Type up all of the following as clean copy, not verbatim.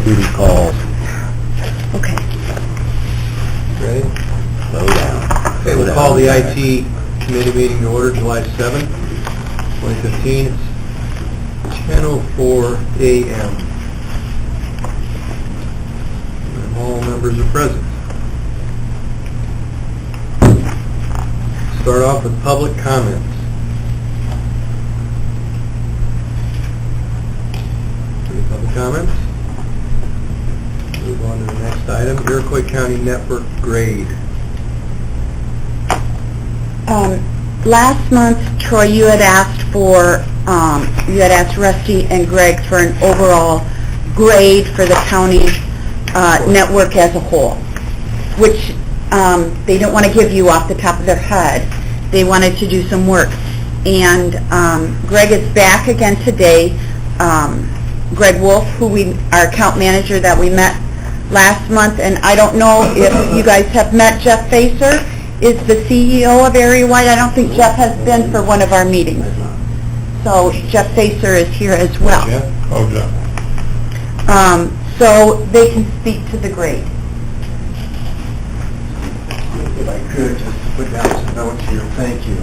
duty calls. Okay. Ready? Slow down. Okay, we'll call the IT committee meeting to order July 7th, 2015. It's 10:04 a.m. And all members are present. Start off with public comments. Any public comments? Move on to the next item, Iroquois County Network grade. Last month, Troy, you had asked Rusty and Greg for an overall grade for the county network as a whole, which they don't want to give you off the top of their head. They wanted to do some work. And Greg is back again today. Greg Wolf, our account manager that we met last month, and I don't know if you guys have met Jeff Facer, is the CEO of Area Wide. I don't think Jeff has been for one of our meetings. So Jeff Facer is here as well. Jeff? Oh, Jeff. So they can speak to the grade. If I could, just put down some notes here, thank you.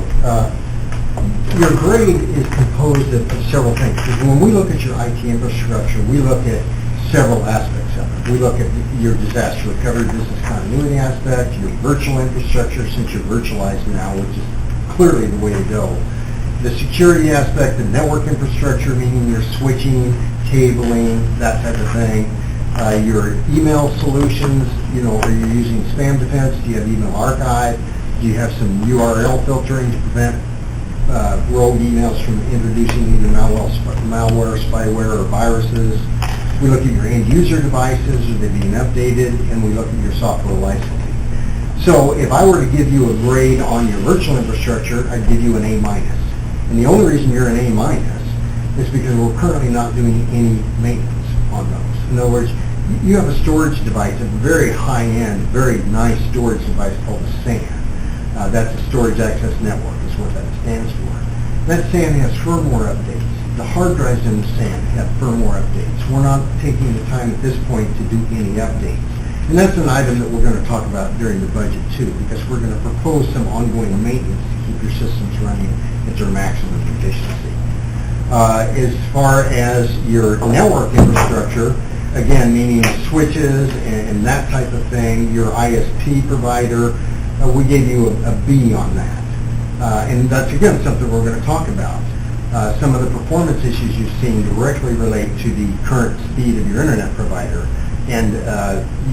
Your grade is composed of several things. Because when we look at your IT infrastructure, we look at several aspects of it. We look at your disaster recovery, business continuity aspect, your virtual infrastructure, since you're virtualized now, which is clearly the way to go. The security aspect, the network infrastructure, meaning your switching, cabling, that type of thing. Your email solutions, are you using spam defense? Do you have email archive? Do you have some URL filtering to prevent rogue emails from introducing either malware, spyware, or viruses? We look at your end user devices, are they being updated? And we look at your software licensing. So if I were to give you a grade on your virtual infrastructure, I'd give you an A-. And the only reason you're an A- is because we're currently not doing any maintenance on those. In other words, you have a storage device, a very high-end, very nice storage device called a SAN. That's a Storage Access Network is what that stands for. That SAN has firmware updates. The hard drives in the SAN have firmware updates. We're not taking the time at this point to do any updates. And that's an item that we're going to talk about during the budget too, because we're going to propose some ongoing maintenance to keep your systems running at their maximum efficiency. As far as your network infrastructure, again, meaning switches and that type of thing, your ISP provider, we gave you a B on that. And that's, again, something we're going to talk about. Some of the performance issues you've seen directly relate to the current speed of your internet provider. And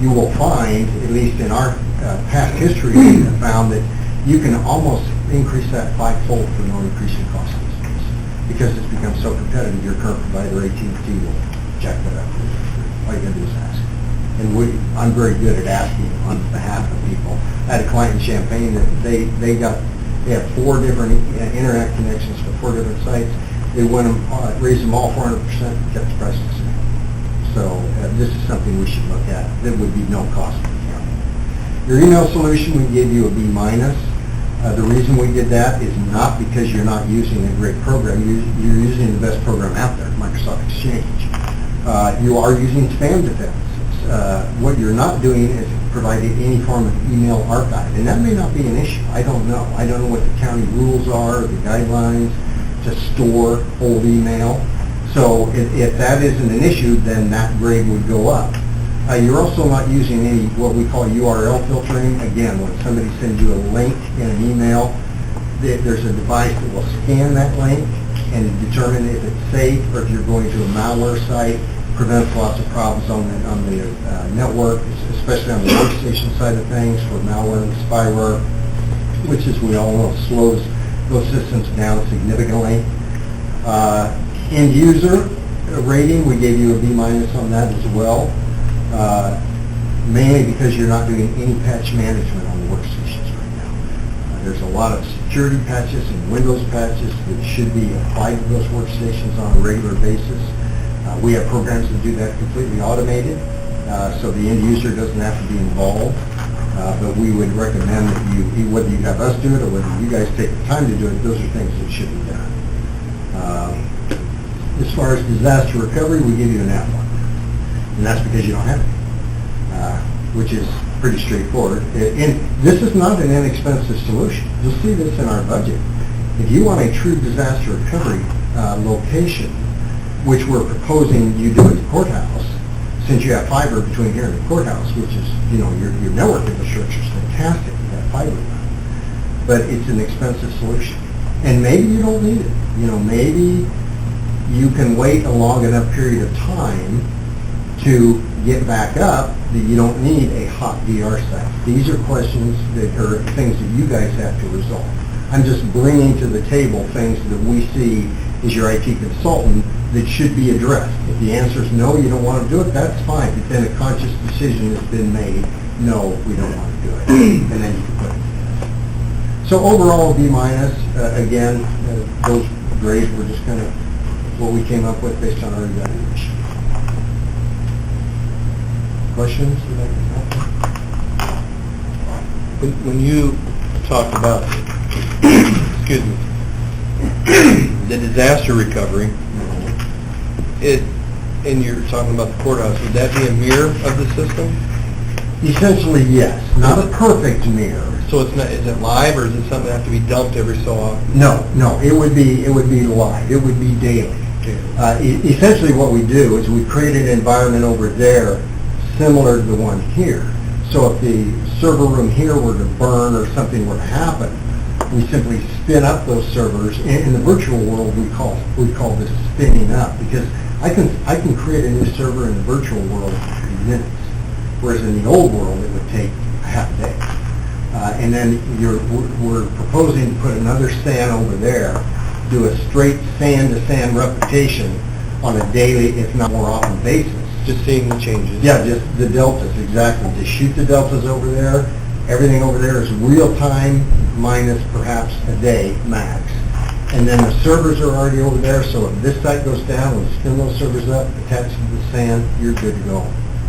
you will find, at least in our past history, we have found that you can almost increase that fivefold for no increasing cost of the space. Because it's become so competitive, your current provider, AT&T, will jack that up. All you got to do is ask. And I'm very good at asking on behalf of people. I had a client in Champaign that they have 4 different internet connections for 4 different sites. They went raised them all 400%, kept the price the same. So this is something we should look at. That would be no cost to the county. Your email solution, we gave you a B-. The reason we did that is not because you're not using a great program. You're using the best program out there, Microsoft Exchange. You are using spam defense. What you're not doing is providing any form of email archive. And that may not be an issue. I don't know. I don't know what the county rules are, the guidelines to store old email. So if that isn't an issue, then that grade would go up. You're also not using any what we call URL filtering. Again, when somebody sends you a link in an email, there's a device that will scan that link and determine if it's safe or if you're going to a malware site. Prevents lots of problems on the network, especially on the workstation side of things for malware and spyware, which, as we all know, slows those systems down significantly. End user rating, we gave you a B- on that as well, mainly because you're not doing any patch management on the workstations right now. There's a lot of security patches and Windows patches that should be applied to those workstations on a regular basis. We have programs that do that completely automated, so the end user doesn't have to be involved. But we would recommend that whether you have us do it or whether you guys take the time to do it, those are things that should be done. As far as disaster recovery, we give you an F. And that's because you don't have any, which is pretty straightforward. And this is not an inexpensive solution. You'll see this in our budget. If you want a true disaster recovery location, which we're proposing you do at the courthouse, since you have fiber between here and the courthouse, which is, your network infrastructure is fantastic, you have fiber now. But it's an expensive solution. And maybe you don't need it. Maybe you can wait a long enough period of time to get back up that you don't need a hot DR site. These are questions that are things that you guys have to resolve. I'm just bringing to the table things that we see as your IT consultant that should be addressed. If the answer is no, you don't want to do it, that's fine. But then a conscious decision has been made, no, we don't want to do it. And then you can put it together. So overall, B minus, again, those grades were just kind of what we came up with based on our evaluation. Questions? When you talk about, excuse me, the disaster recovery, and you're talking about the courthouse, would that be a mirror of the system? Essentially, yes. Not a perfect mirror. So it's not, is it live, or is it something that have to be dumped every so often? No, it would be live. It would be daily. Essentially what we do is we create an environment over there similar to the one here. So if the server room here were to burn or something were to happen, we simply spin up those servers. In the virtual world, we call this spinning up, because I can create a new server in the virtual world in minutes, whereas in the old world it would take a half a day. And then we're proposing to put another SAN over there, do a straight SAN-to-SAN replication on a daily, if not more often, basis. Just seeing the changes. Yeah, just the deltas, exactly. Just shoot the deltas over there. Everything over there is real time minus perhaps a day max. And then the servers are already over there, so if this site goes down, we spin those servers up, attach to the SAN, you're good to go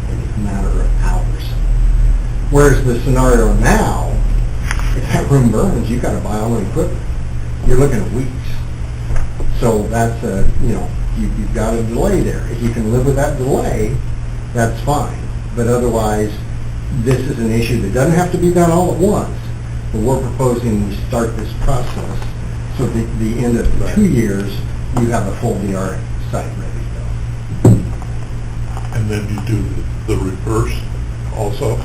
in a matter of hours. Whereas the scenario now, if that room burns, you've got to buy all the equipment. You're looking at weeks. So that's you've got a delay there. If you can live with that delay, that's fine. But otherwise, this is an issue that doesn't have to be done all at once. But we're proposing we start this process so at the end of 2 years, you have a full DR site ready to go. And then you do the reverse also?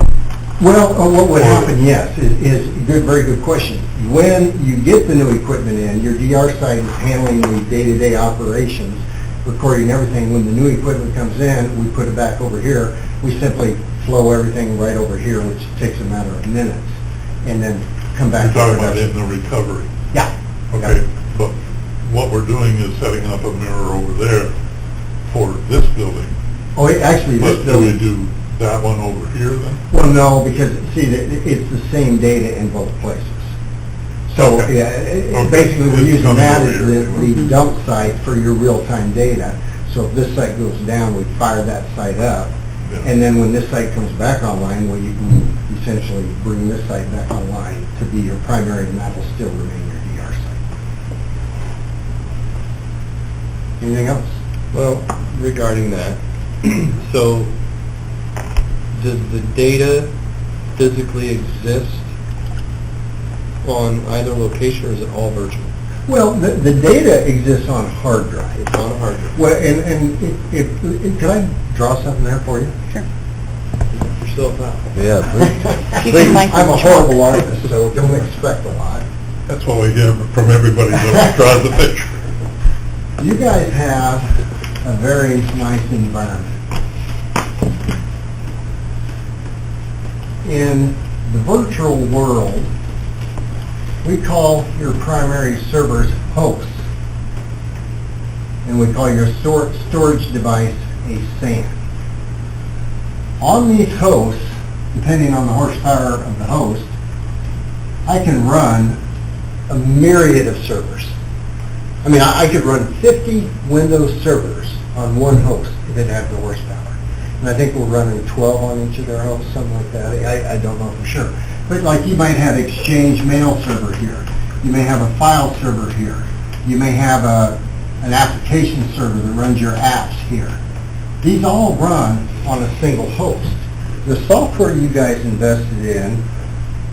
Well, what would happen, yes, is very good question. When you get the new equipment in, your DR site is handling the day-to-day operations, recording everything. When the new equipment comes in, we put it back over here. We simply flow everything right over here, which takes a matter of minutes, and then come back. You're talking about in the recovery? Yeah. Okay, but what we're doing is setting up a mirror over there for this building. Oh, actually, this But do building. we do that one over here then? Well, no, because, see, it's the same data in both places. So, Okay. yeah, basically, we're It's using coming that over as here. the dump site for your real-time data. So if this site goes down, we fire that site up. Yeah. And then when this site comes back online, well, you can essentially bring this site back online to be your primary, and that will still remain your DR site. Anything else? Well, regarding that, so does the data physically exist on either location, or is it all virtual? Well, the data exists on hard drive. It's on a hard drive. Well, and if can I draw something there for you? Sure. Yourself out. Yeah, You can find I'm a some horrible artist, so don't expect a lot. That's what we hear from everybody that draws the picture. You guys have a very nice environment. In the virtual world, we call your primary servers hosts, and we call your storage device a SAN. On these hosts, depending on the horsepower of the host, I can run a myriad of servers. I mean, I could run 50 Windows servers on one host if it had the horsepower. And I think we're running 12 on each of their hosts, something like that. I don't know for sure. But like you might have Exchange mail server here. You may have a file server here. You may have an application server that runs your apps here. These all run on a single host. The software you guys invested in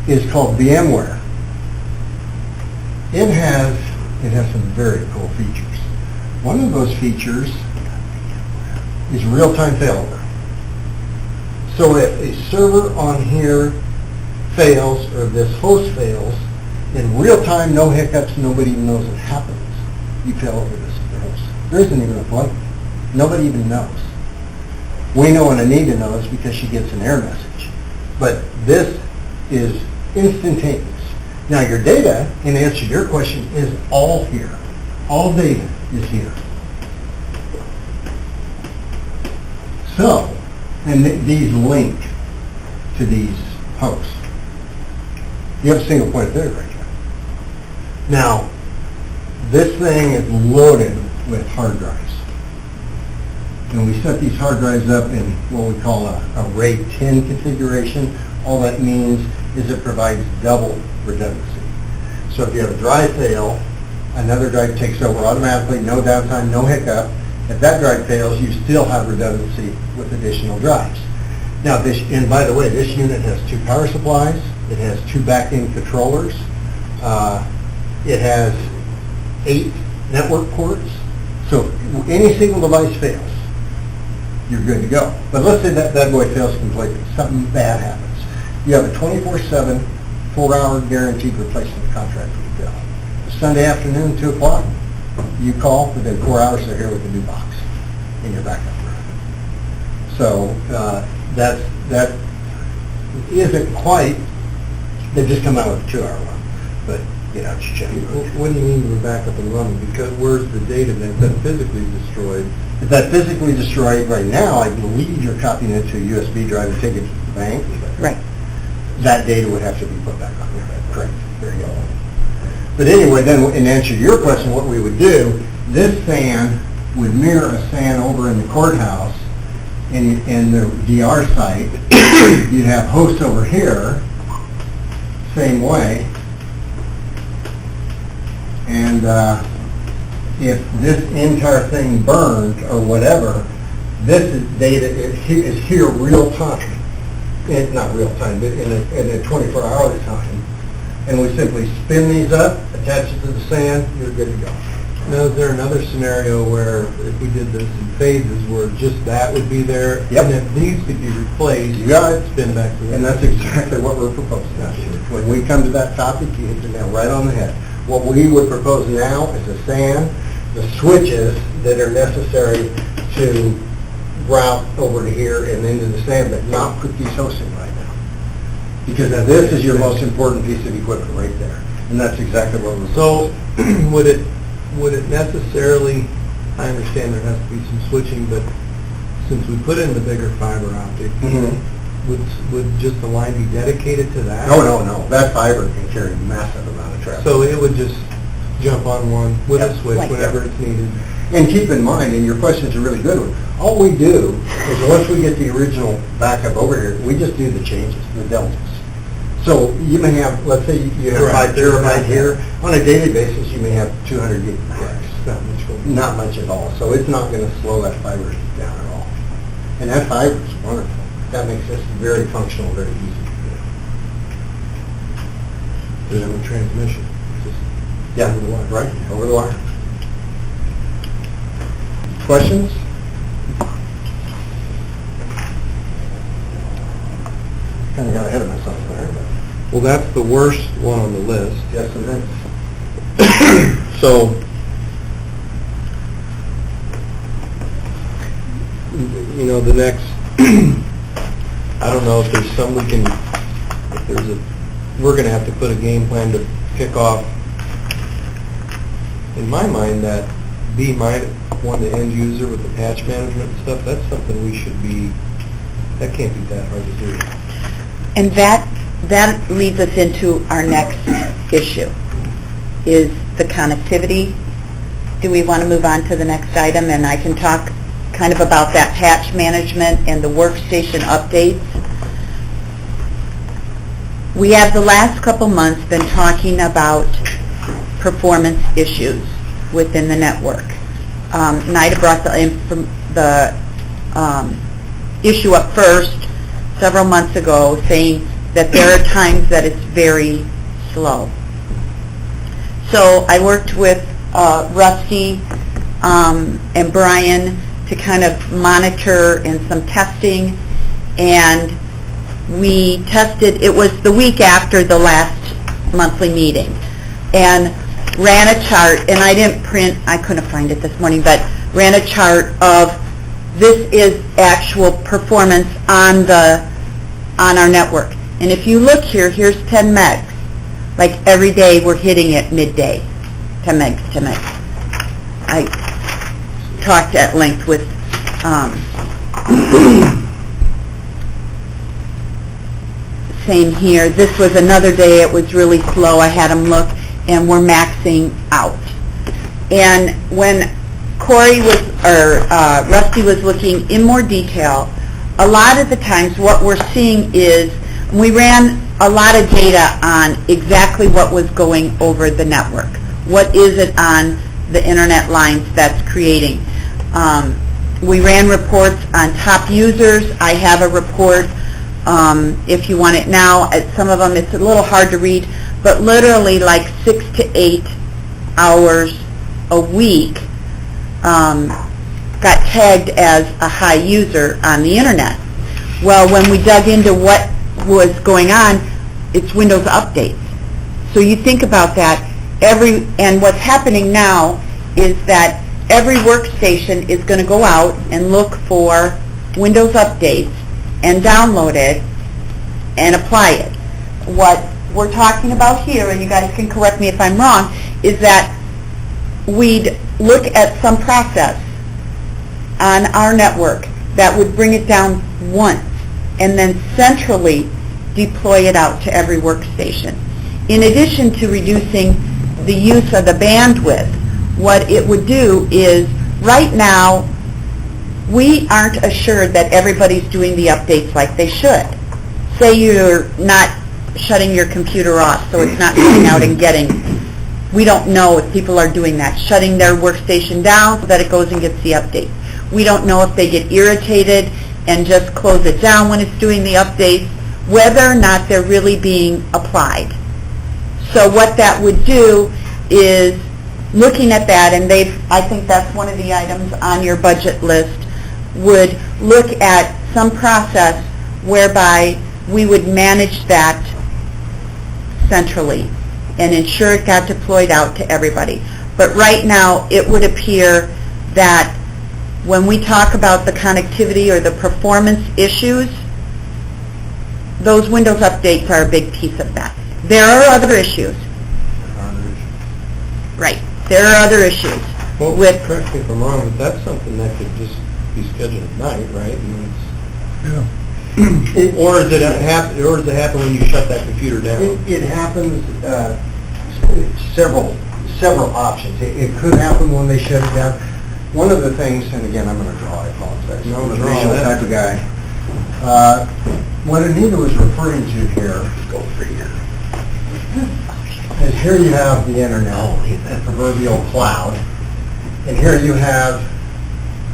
is called VMware. It has some very cool features. One of those features is real-time failover. So if a server on here fails, or this host fails, in real time, no hiccups, nobody even knows it happens. You fail over this host. There isn't even a bug. Nobody even knows. We know when Anita knows because she gets an error message. But this is instantaneous. Now your data, in answer to your question, is all here. All data is here. So, and these link to these hosts. You have a single point of failure right here. Now, this thing is loaded with hard drives. And we set these hard drives up in what we call a RAID 10 configuration. All that means is it provides double redundancy. So if you have a drive fail, another drive takes over automatically, no downtime, no hiccup. If that drive fails, you still have redundancy with additional drives. Now, and by the way, this unit has 2 power supplies. It has 2 back-end controllers. It has 8 network ports. So if any single device fails, you're good to go. But let's say that bad boy fails completely. Something bad happens. You have a 24/7, 4-hour guaranteed replacement contract with Dell. Sunday afternoon, 2 o'clock, you call, within 4 hours they're here with a new box in your backup room. So that isn't quite, they've just come out with a 2-hour one, but it's checking. What do you mean we're back up and running? Because where's the data then? Is that physically destroyed? If that's physically destroyed right now, I believe you're copying it to a USB drive and taking it to the bank. Right. That data would have to be put back on there. Correct. There you go. But anyway, then in answer to your question, what we would do, this SAN would mirror a SAN over in the courthouse in the DR site. You'd have hosts over here, same way. And if this entire thing burned or whatever, this data is here real time. Not real time, but in a 24-hour time. And we simply spin these up, attach it to the SAN, you're good to go. Now, is there another scenario where if we did this in phases where just that would be there? Yep. And if these could be replaced, You got it. spin back to that? And that's exactly what we're proposing. When we come to that topic, you hit the nail right on the head. What we would propose now is a SAN, the switches that are necessary to route over to here and into the SAN, but not put these hosts in right now. Because now this is your most important piece of equipment right there. And that's exactly what we're So, would it necessarily, I understand there has to be some switching, but since we put in the bigger fiber optic, would just the line be dedicated to that? No. That fiber can carry a massive amount of traffic. So it would just jump on one with a switch Like whenever it's needed? And keep in mind, and your question's a really good one, all we do is once we get the original backup over here, we just do the changes, the deltas. So you may have, let's say you have 5 terabyte here, on a daily basis you may have 200 gig packs. Not much at all. So it's not going to slow that fiber down at all. And that fiber is wonderful. That makes this very functional, very easy to do. There's no transmission. Just Yeah, over the wire. right, over the wire. Questions? Kind of got ahead of myself there, but Well, that's the worst one on the list. yes, it is. So, the next, I don't know if there's some we're going to have to put a game plan to pick off, in my mind, that one, the end user with the patch management and stuff, that's something that can't be that hard to do. And that leads us into our next issue, is the connectivity. Do we want to move on to the next item? And I can talk kind of about that patch management and the workstation updates. We have the last couple months been talking about performance issues within the network. NIDA brought the issue up first several months ago saying that there are times that it's very slow. So I worked with Rusty and Brian to kind of monitor and some testing, and we tested, it was the week after the last monthly meeting, and ran a chart, and I didn't print, I couldn't find it this morning, but ran a chart of this is actual performance on our network. And if you look here, here's 10 megs. Like every day we're hitting it midday, 10 megs, 10 megs. I talked at length with same here. This was another day it was really slow. I had them look, and we're maxing out. And when Corey was, or Rusty was looking in more detail, a lot of the times what we're seeing is, we ran a lot of data on exactly what was going over the network. What is it on the internet lines that's creating? We ran reports on top users. I have a report, if you want it now. Some of them, it's a little hard to read, but literally like 6 to 8 hours a week got tagged as a high user on the internet. Well, when we dug into what was going on, it's Windows updates. So you think about that, and what's happening now is that every workstation is going to go out and look for Windows updates and download it and apply it. What we're talking about here, and you guys can correct me if I'm wrong, is that we'd look at some process on our network that would bring it down once and then centrally deploy it out to every workstation. In addition to reducing the use of the bandwidth, what it would do is, right now, we aren't assured that everybody's doing the updates like they should. Say you're not shutting your computer off so it's not going out and getting, we don't know if people are doing that, shutting their workstation down so that it goes and gets the update. We don't know if they get irritated and just close it down when it's doing the updates, whether or not they're really being applied. So what that would do is, looking at that, and I think that's one of the items on your budget list, would look at some process whereby we would manage that centrally and ensure it got deployed out to everybody. But right now, it would appear that when we talk about the connectivity or the performance issues, those Windows updates are a big piece of that. There are other issues. Right. There are other issues. Well, with, correct me if I'm wrong, but that's something that could just be scheduled at night, right? I mean, or does it happen when you shut that computer down? It happens, several options. It could happen when they shut it down. One of the things, and again, I'm going to draw, I apologize. No, I'm a draw visual that. type of guy. What Anita was referring to here, is here you have the internet, the proverbial cloud, and here you have,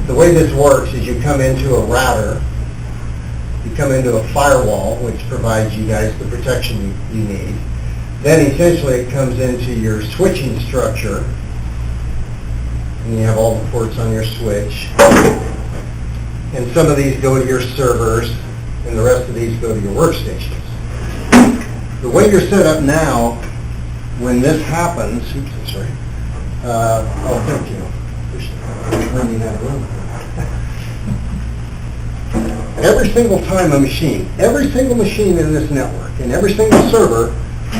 the way this works is you come into a router, you come into a firewall, which provides you guys the protection you need. Then essentially it comes into your switching structure, and you have all the ports on your switch. And some of these go to your servers, and the rest of these go to your workstations. The way you're set up now, when this happens, oops, I'm sorry. Oh, thank you. I'm running out of room. Every single time every single machine in this network, and every single server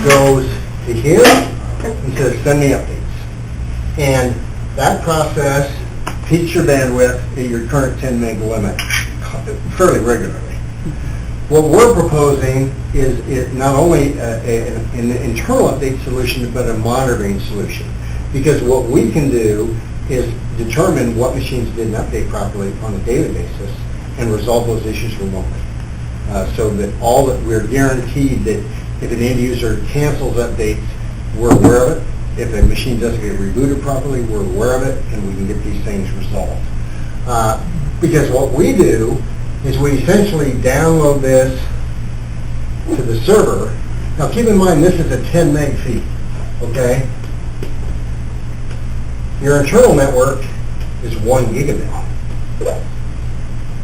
goes to here and says, send me updates. And that process peaks your bandwidth at your current 10 meg limit fairly regularly. What we're proposing is not only an internal update solution, but a monitoring solution. Because what we can do is determine what machines didn't update properly on a daily basis and resolve those issues remotely. So that we're guaranteed that if an end user cancels updates, we're aware of it. If a machine doesn't get rebooted properly, we're aware of it, and we can get these things resolved. Because what we do is we essentially download this to the server. Now keep in mind, this is a 10 meg feed, okay? Your internal network is 1 gigabit,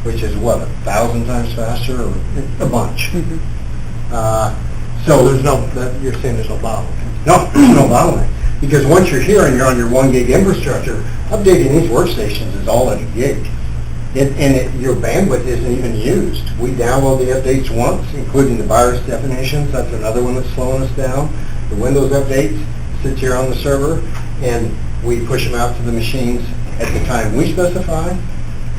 which is what, 1,000 times faster, or a bunch. So there's no, you're saying there's no bottleneck? No, there's no bottleneck. Because once you're here and you're on your 1 gig infrastructure, updating these workstations is all at a gig. Your bandwidth isn't even used. We download the updates once, including the virus definitions. That's another one that's slowing us down. The Windows updates sits here on the server, and we push them out to the machines at the time we specify,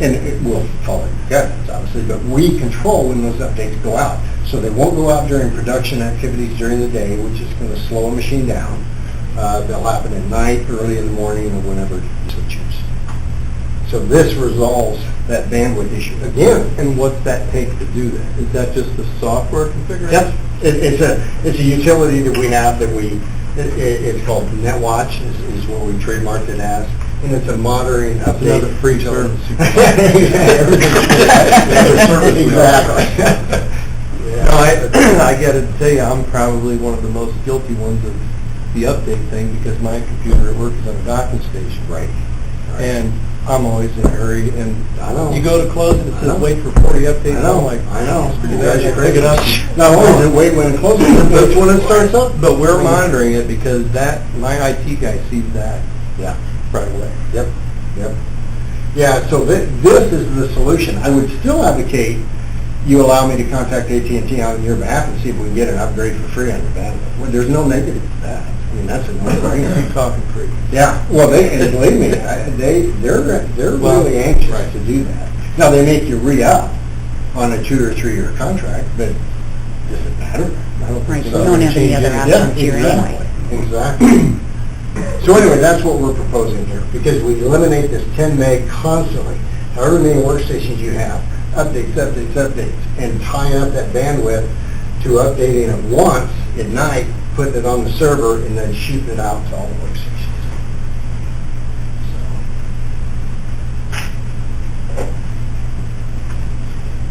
and we'll follow the guidelines, obviously, but we control when those updates go out. So they won't go out during production activities during the day, which is going to slow a machine down. They'll happen at night, early in the morning, or whenever you choose. So this resolves that bandwidth issue. Again, And what's that take to do that? Is that just the software configuration? yep, it's a utility that we have that it's called NetWatch, is what we trademarked it as, and it's a monitoring update. Another free utility. service. Exactly. No, I got to tell you, I'm probably one of the most guilty ones of the update thing, because my computer at work is on a docking station. Right. And I'm always in a hurry, and I know. you go to close it, it I know. says wait for 40 updates. I know, I'm like, I know. You guys are Pick pick it up. Not only is it wait when it closes, but it's when it starts up. But we're monitoring it, because my IT guy sees that Yeah. right away. Yep, yep. Yeah, so this is the solution. I would still advocate you allow me to contact AT&T on your behalf and see if we can get an upgrade for free on your bandwidth. Well, there's no negative to that. I mean, that's a no-brainer. Keep talking free. Yeah, well, and believe me, they're Well, really anxious right. to do that. Now, they make you re-up on a 2 or 3 year contract, but does it matter? I don't Right, think you so. don't have any other Yeah, options here anyway. Exactly. So anyway, that's what we're proposing here, because we eliminate this 10 meg constantly, however many workstations you have, updates, and tie up that bandwidth to updating it once at night, putting it on the server, and then shooting it out to all the workstations.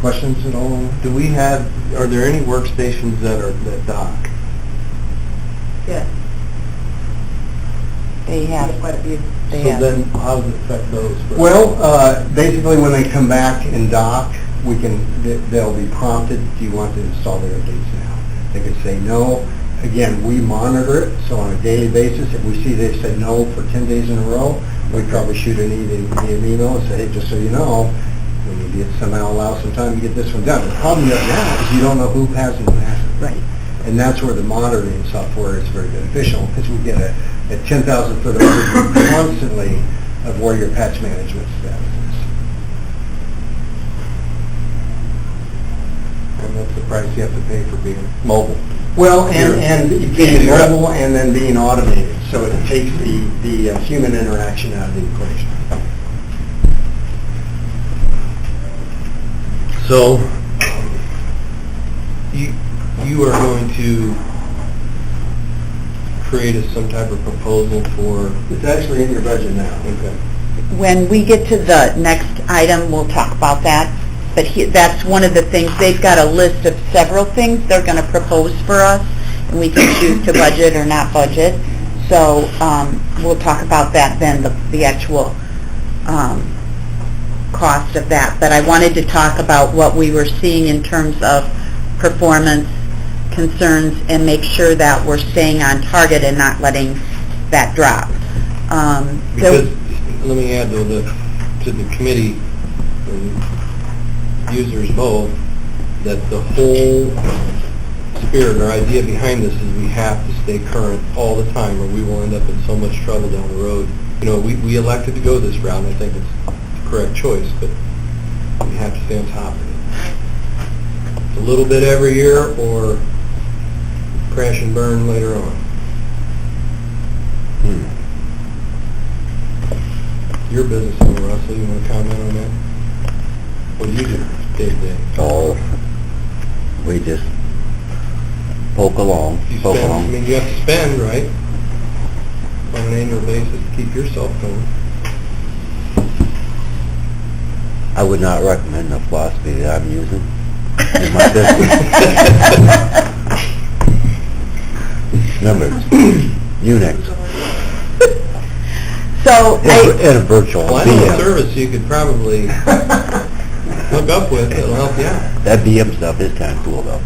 Questions at all? Are there any workstations that dock? Yes. They have quite a few. So then how does it affect those? Well, basically when they come back and dock, they'll be prompted, do you want to install the updates now? They could say no. Again, we monitor it, so on a daily basis, if we see they've said no for 10 days in a row, we'd probably shoot an email and say, hey, just so you know, we need to somehow allow some time to get this one done. The problem right now is you don't know who has and who hasn't. Right. And that's where the monitoring software is very beneficial, because we get a 10,000 foot overview constantly of where your patch management status is. And that's the price you have to pay for being mobile. Well, and being mobile and then being automated, so it takes the human interaction out of the equation. So, you are going to create some type of proposal for... It's actually in your budget now. Okay. When we get to the next item, we'll talk about that. But that's one of the things, they've got a list of several things they're going to propose for us, and we can choose to budget or not budget. So we'll talk about that then, the actual cost of that. But I wanted to talk about what we were seeing in terms of performance concerns and make sure that we're staying on target and not letting that drop. Because, let me add though, to the committee, users both, that the whole spirit or idea behind this is we have to stay current all the time, or we will end up in so much trouble down the road. You know, we elected to go this route, and I think it's the correct choice, but we have to stay on top of it. It's a little bit every year, or crash and burn later on. Your business owner, Russell, you want to comment on that? What do you do day to day? Oh, we just poke along, You poke spend, I along. mean, you have to spend, right, on an annual basis to keep yourself going. I would not recommend the philosophy that I'm using in my business. Remember, Unix, So in a virtual Well, I know a VM. service you could probably hook up with that'll help you out. That VM stuff is kind of cool, though.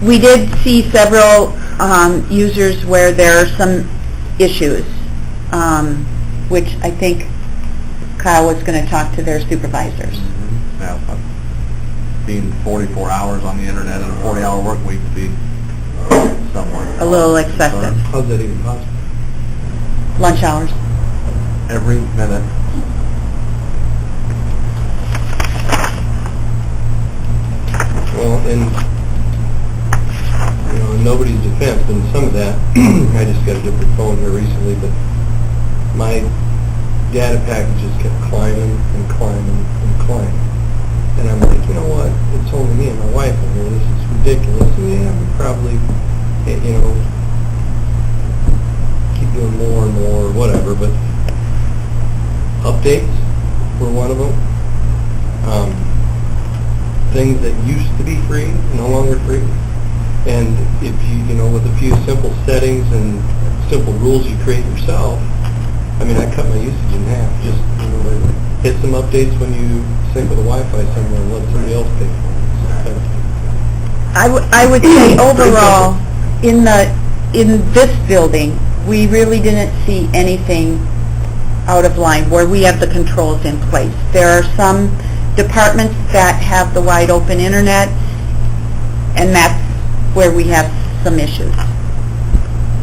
we did see several users where there are some issues, which I think Kyle was going to talk to their supervisors. Now, being 44 hours on the internet and a 40-hour work week would be somewhat... A little excessive. How's that even possible? Lunch hours. Every minute. Well, and, you know, in nobody's defense, and some of that, I just got a different phone here recently, but my data packages kept climbing and climbing and climbing. And I'm like, you know what, it's only me and my wife in here, this is ridiculous. And yeah, we probably, you know, keep doing more and more or whatever, but updates were one of them. Things that used to be free, no longer free. And if you know, with a few simple settings and simple rules you create yourself, I mean, I cut my usage in half. Just, you know, hit some updates when you sync with a Wi-Fi somewhere and let somebody else pay for it. I would say overall, in this building, we really didn't see anything out of line where we have the controls in place. There are some departments that have the wide open internet, and that's where we have some issues.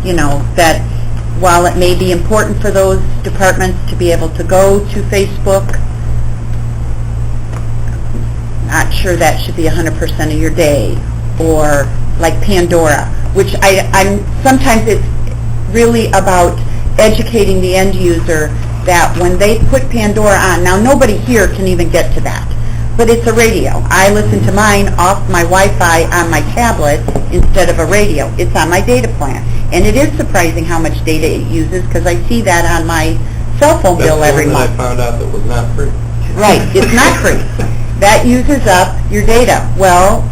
You know, that while it may be important for those departments to be able to go to Facebook, not sure that should be 100% of your day. Or like Pandora, which I'm sometimes it's really about educating the end user that when they put Pandora on, now nobody here can even get to that, but it's a radio. I listen to mine off my Wi-Fi on my tablet instead of a radio. It's on my data plan. And it is surprising how much data it uses, because I see that on my cell phone bill every That's the one that I month. found out that was not free. Right, it's not free. That uses up your data. Well,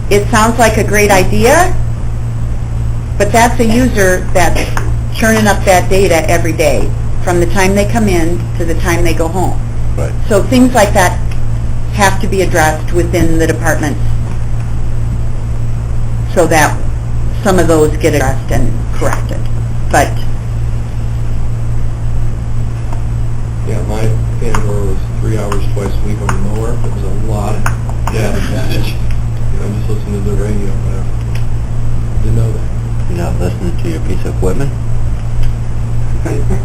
it sounds like a great idea, but that's a user that's churning up that data every day, from the time they come in to the time they go home. Right. So things like that have to be addressed within the departments, so that some of those get addressed and corrected. But Yeah, my Pandora was 3 hours twice a week on the mower. It was a lot of data usage. I'm just listening to the radio, but I didn't know that. You're not listening to your piece of equipment?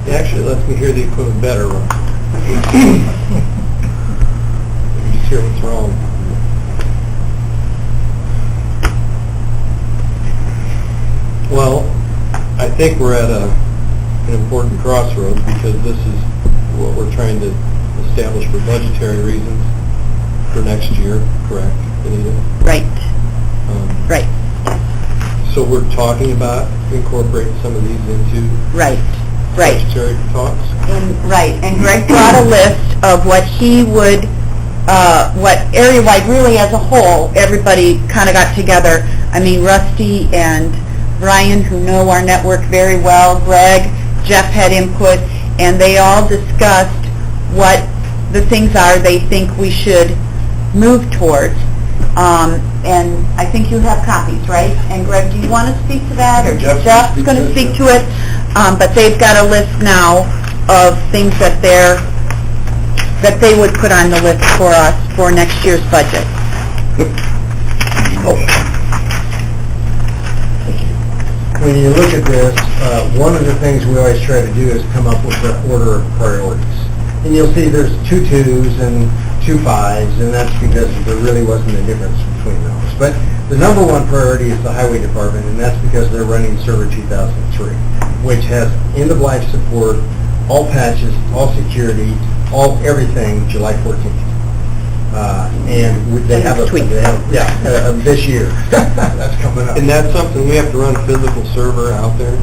It actually lets me hear the equipment better, Ron. You just hear what's wrong. Well, I think we're at an important crossroads, because this is what we're trying to establish for budgetary reasons for next year, correct, Anita? right, right, So we're talking about incorporating some of these into right. budgetary talks? Right, and Greg brought a list of what he would, what area-wide, really as a whole, everybody kind of got together. I mean, Rusty and Brian, who know our network very well, Greg, Jeff had input, and they all discussed what the things are they think we should move towards. And I think you have copies, right? And Greg, do you want to speak to that, or Jeff's going to speak to it? But they've got a list now of things that they would put on the list for us for next year's budget. When you look at this, one of the things we always try to do is come up with the order of priorities. And you'll see there's 2 2s and 2 5s, and that's because there really wasn't a difference between those. But the number one priority is the highway department, and that's because they're running Server 2003, which has end-of-life support, all patches, all security, all everything, July 14th. And they have a, this year. That's coming up. And that's something, we have to run a physical server out there?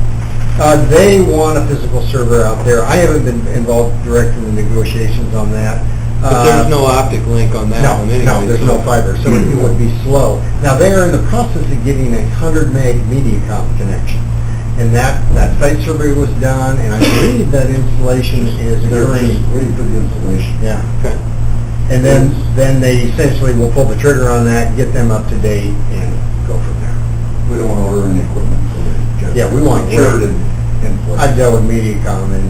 They want a physical server out there. I haven't been involved directly in the negotiations on that. But there's no optic link on that one anyway. No, there's no fiber, so it would be slow. Now, they are in the process of getting a 100 meg MediaCom connection. And that site survey was done, and I believe that installation is occurring. waiting for the installation. Yeah. Okay. And then they essentially will pull the trigger on that, get them up to date, and go from there. We don't want to order any equipment. Yeah, we want Secured sure. and I dealt with MediaCom, and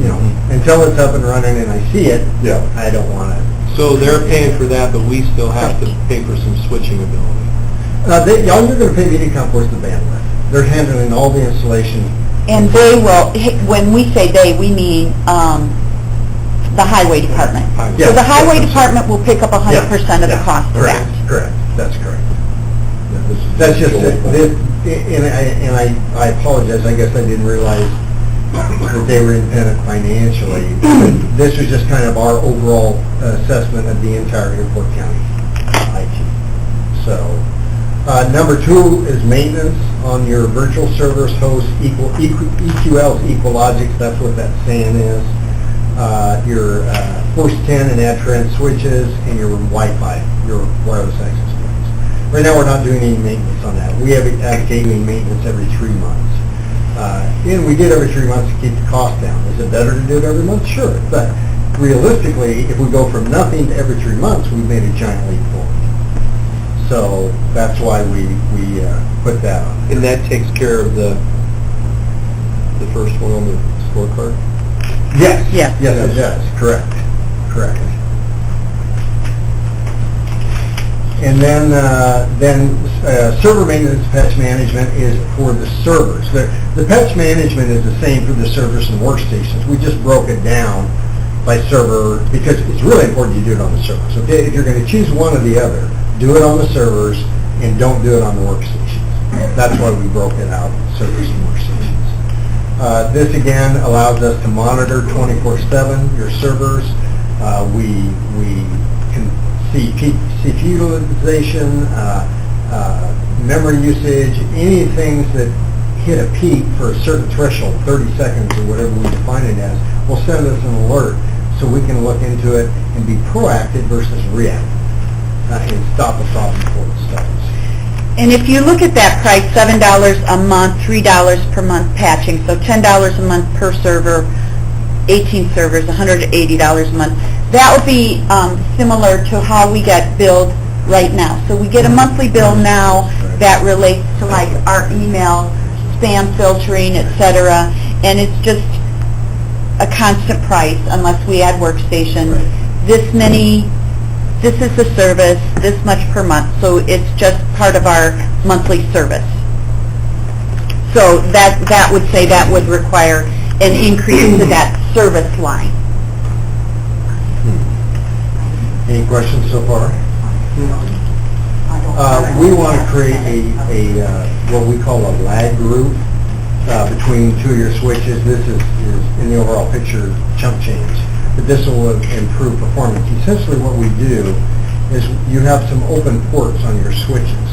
you know, until it's up and running and I see it, Yeah. I don't want to. So they're paying for that, but we still have to pay for some switching ability. All you're going to pay MediaCom for is the bandwidth. They're handling all the installation. And they will, when we say they, we mean the highway department. Highway. So the highway Yeah. department will pick up 100% of the cost of that. Correct, that's correct. That's just, and I apologize, I guess I didn't realize that they were independent financially. This was just kind of our overall assessment of the entire Airport County IT. So, number 2 is maintenance on your virtual servers, hosts, EQLs, Equalogics, that's what that SAN is. Your Force 10 and AdTrend switches, and your Wi-Fi, your wireless access points. Right now, we're not doing any maintenance on that. We have advocated doing maintenance every 3 months. And we did every 3 months to keep the cost down. Is it better to do it every month? Sure. But realistically, if we go from nothing to every 3 months, we've made a giant leap forward. So that's why we put that on. And that takes care of the first one on the scorecard? Yes. Yes. Yes, it does. Correct. And then server maintenance patch management is for the servers. The patch management is the same for the servers and workstations. We just broke it down by server because it's really important you do it on the servers. Okay, if you're going to choose one or the other, do it on the servers and don't do it on the workstations. That's why we broke it out, servers and workstations. This again allows us to monitor 24/7 your servers. We can see CPU utilization, memory usage, any things that hit a peak for a certain threshold, 30 seconds or whatever we define it as, will send us an alert so we can look into it and be proactive versus reactive and stop the problem before it starts. And if you look at that price, $7 a month, $3 per month patching, so $10 a month per server, 18 servers, $180 a month. That would be similar to how we get billed right now. So we get a monthly bill now that relates to like our email, spam filtering, etc. And it's just a constant price unless we add workstation. This is the service, this much per month. So it's just part of our monthly service. So that would say that would require an increase to that service line. Any questions so far? We want to create a what we call a lag group between 2 of your switches. This is in the overall picture chunk change, but this will improve performance. Essentially what we do is you have some open ports on your switches.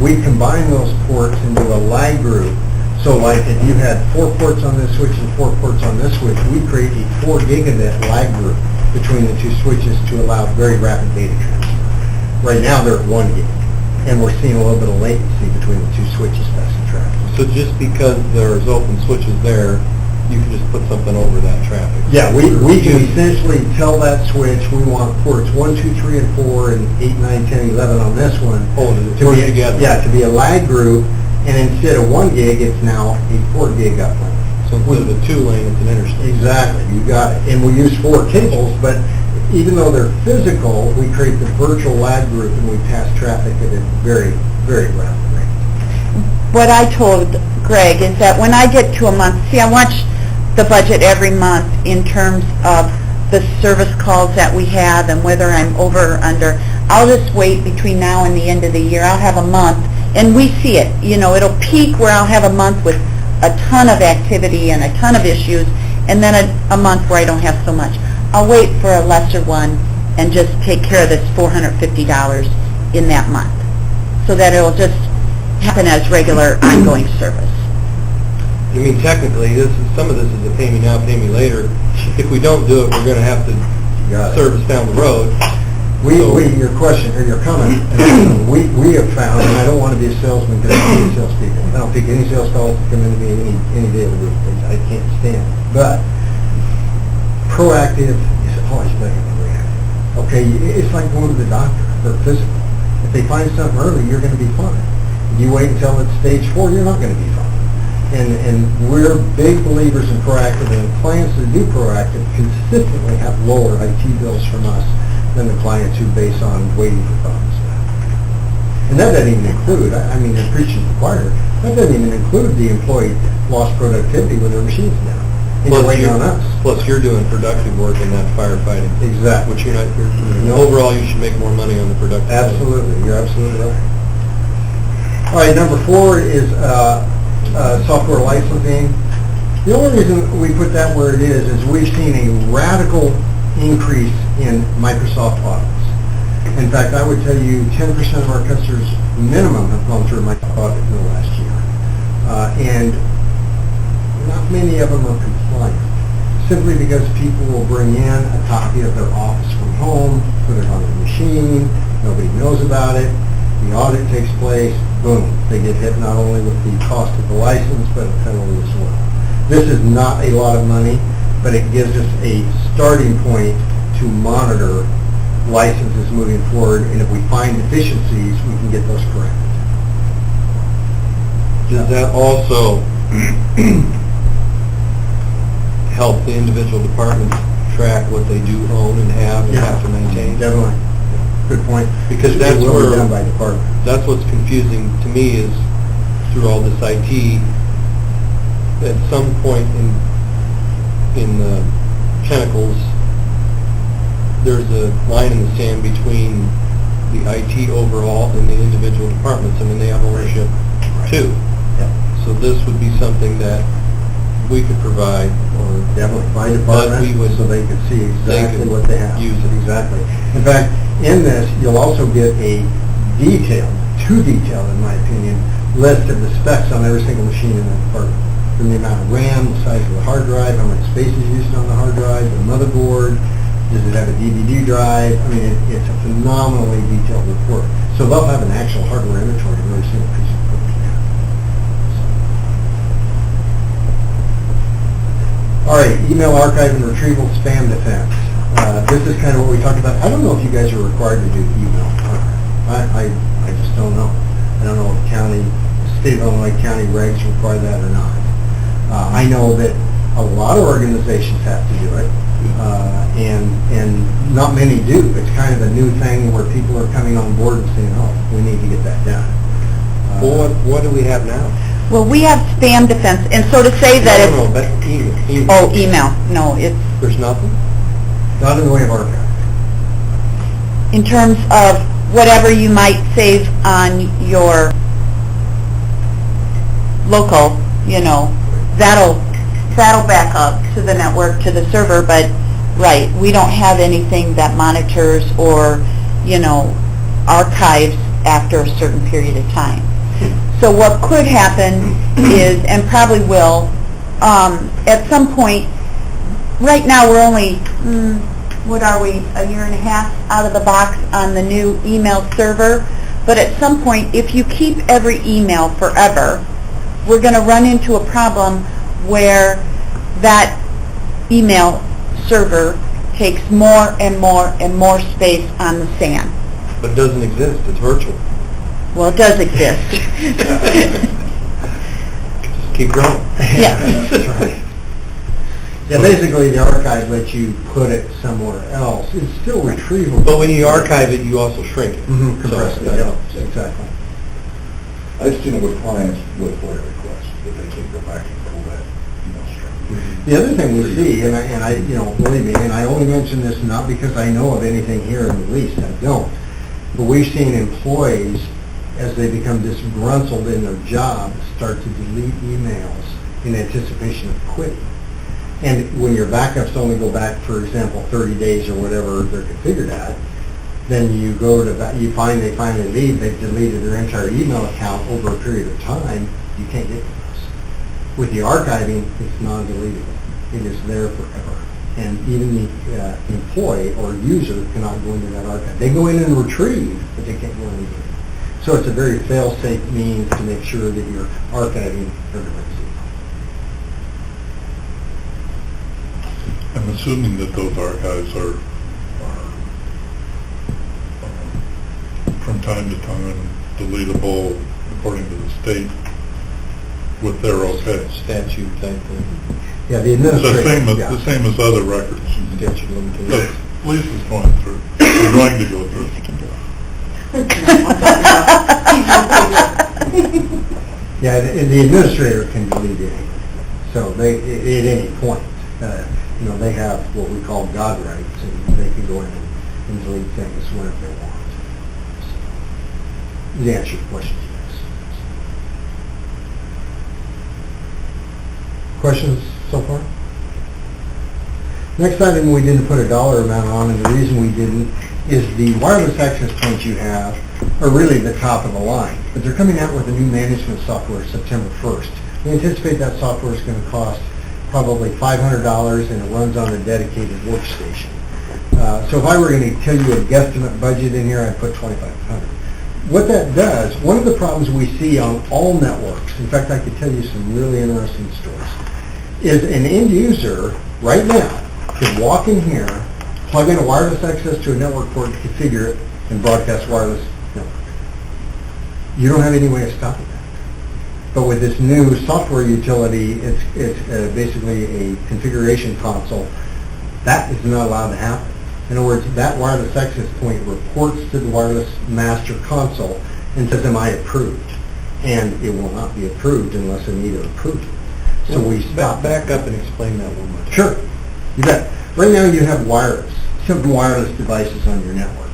We combine those ports into a lag group. So like if you had 4 ports on this switch and 4 ports on this switch, we create a 4 gigabit lag group between the 2 switches to allow very rapid data transfer. Right now they're at 1 gig, and we're seeing a little bit of latency between the 2 switches passing traffic. So just because there's open switches there, you can just put something over that traffic? Yeah, we can essentially tell that switch we want ports 1, 2, 3, and 4, and 8, 9, 10, 11 on this one. To work together. Yeah, to be a lag group, and instead of 1 gig, it's now a 4 gig uplink. So instead of a 2-lane, it's an interstate? Exactly, you got it. And we use 4 cables, but even though they're physical, we create the virtual lag group and we pass traffic at a very, very rapid rate. What I told Greg is that when I get to a month, see, I watch the budget every month in terms of the service calls that we have and whether I'm over or under. I'll just wait between now and the end of the year. I'll have a month, and we see it. You know, it'll peak where I'll have a month with a ton of activity and a ton of issues, and then a month where I don't have so much. I'll wait for a lesser one and just take care of this $450 in that month, so that it'll just happen as regular ongoing service. I mean, technically, some of this is a pay me now, pay me later. If we don't do it, we're gonna have to Got it. service down the road. Your question, or your comment, we have found, and I don't want to be a salesman because I hate salespeople. I don't think any sales calls come into me any day of the week. I can't stand it. But proactive is always better than reactive. Okay, it's like going to the doctor for physical. If they find something early, you're going to be fine. If you wait until it's stage 4, you're not going to be fine. And we're big believers in proactive, and clients that do proactive consistently have lower IT bills from us than the clients who base on waiting for problems. And that doesn't even include, I mean, in preaching to the choir, that doesn't even include the employee lost productivity when their machine's down. And you're waiting on us. Plus, you're doing productive work in that firefighting. Exactly. Which overall, you should make more money on the productive. Absolutely, you're absolutely right. All right, number 4 is software licensing. The only reason we put that where it is we've seen a radical increase in Microsoft audits. In fact, I would tell you 10% of our customers minimum have gone through a Microsoft audit in the last year. And not many of them are compliant, simply because people will bring in a copy of their Office from home, put it on their machine, nobody knows about it, the audit takes place, boom, they get hit not only with the cost of the license, but a penalty as well. This is not a lot of money, but it gives us a starting point to monitor licenses moving forward, and if we find deficiencies, we can get those corrected. Does that also help the individual departments track what they do own and have and have to maintain? Definitely. Good point. Because It that's will be where, done by department. that's what's confusing to me is through all this IT, at some point in the chemicals, there's a line in the sand between the IT overall and the individual departments. I mean, they have ownership too. Yeah. So this would be something that we could provide, or Definitely, by we department, would- so they could see exactly could what they have. use it. Exactly. In fact, in this, you'll also get a detailed, too detailed in my opinion, list of the specs on every single machine in the department. From the amount of RAM, the size of the hard drive, how much space is used on the hard drive, the motherboard, does it have a DVD drive? I mean, it's a phenomenally detailed report. So they'll have an actual hardware inventory of every single piece of equipment they have. All right, email archive and retrieval spam defense. This is kind of what we talked about. I don't know if you guys are required to do email archive. I just don't know. I don't know if state of Illinois county regs require that or not. I know that a lot of organizations have to do it, and not many do. It's kind of a new thing where people are coming on board and saying, oh, we need to get that done. Well, what do we have now? Well, we have spam defense, and so to say that it's... No, but email. Oh, email. No, it's There's nothing? Not in the way of archive. in terms of whatever you might save on your local, that'll back up to the network, to the server, but, right, we don't have anything that monitors or, archives after a certain period of time. So what could happen is, and probably will, at some point, right now we're only, what are we, a year and a half out of the box on the new email server, but at some point, if you keep every email forever, we're going to run into a problem where that email server takes more and more and more space on the SAN. But it doesn't exist. It's virtual. Well, it does exist. Just keep growing. Yeah. That's right. Yeah, basically the archive lets you put it somewhere else. It's still retrievable. But when you archive it, you also shrink it. Compress it, So that yeah, helps. exactly. I've seen it with clients with FOIA requests, that they can't go back and pull that, string. The other thing we see, and I believe me, and I only mention this not because I know of anything here in the least, I don't, but we've seen employees, as they become disgruntled in their job, start to delete emails in anticipation of quitting. And when your backups only go back, for example, 30 days or whatever they're configured at, then you go to, you find they finally leave, they've deleted their entire email account over a period of time, you can't get to those. With the archiving, it's non-deletable. It is there forever. And even the employee or user cannot go into that archive. They go in and retrieve, but they can't go in again. So it's a very fail-safe means to make sure that you're archiving everybody's email. I'm assuming that those archives are from time to time deletable according to the state with their okay. Statute type thing. Yeah, the It's administrator. the same as other records. Statute of limitations. That Lisa's going through, we're going to go through. Yeah, the administrator can delete anything. So they, at any point, they have what we call God rights, and they can go in and delete things whenever they want. So, the answer to your question is yes. Questions so far? Next item we didn't put a dollar amount on, and the reason we didn't is the wireless access points you have are really the top of the line. But they're coming out with a new management software September 1st. We anticipate that software is going to cost probably $500, and it runs on a dedicated workstation. So if I were going to tell you a guesstimate budget in here, I'd put $2,500. What that does, one of the problems we see on all networks, in fact I could tell you some really interesting stories, is an end user right now can walk in here, plug in a wireless access to a network port, configure it, and broadcast wireless network. You don't have any way of stopping that. But with this new software utility, it's basically a configuration console. That is not allowed to happen. In other words, that wireless access point reports to the wireless master console and says, am I approved? And it will not be approved unless Anita approves it. So we stop. Back up and explain that one more time. Sure, you bet. Right now you have simple wireless devices on your network.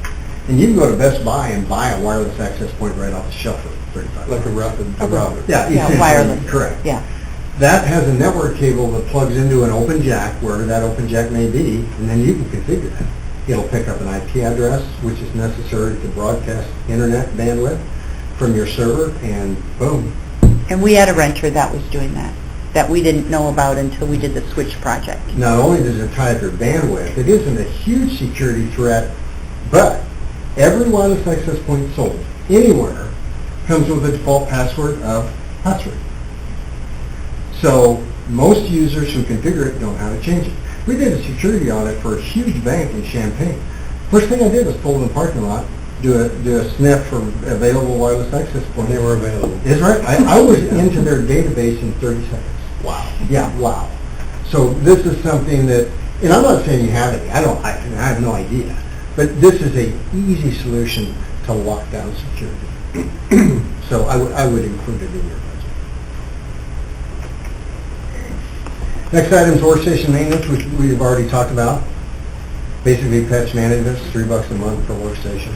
And you can go to Best Buy and buy a wireless access point right off the shelf for $35. Like a router. Yeah, Yeah, essentially, wireless. correct. Yeah. That has a network cable that plugs into an open jack, wherever that open jack may be, and then you can configure that. It'll pick up an IP address, which is necessary to broadcast internet bandwidth from your server, and boom. And we had a renter that was doing that we didn't know about until we did the switch project. Not only does it tie up your bandwidth, it isn't a huge security threat, but every wireless access point sold anywhere comes with a default password of password. So most users who configure it don't know how to change it. We did a security audit for a huge bank in Champaign. First thing I did was pull in the parking lot, do a sniff for available wireless access points. They were available. Is right. I was into their database in 30 seconds. Wow. Yeah, wow. So this is something that, and I'm not saying you have any. I have no idea. But this is a easy solution to lock down security. So I would include it in your budget. Next item is workstation maintenance, which we've already talked about. Basically, patch management is $3 a month per workstation.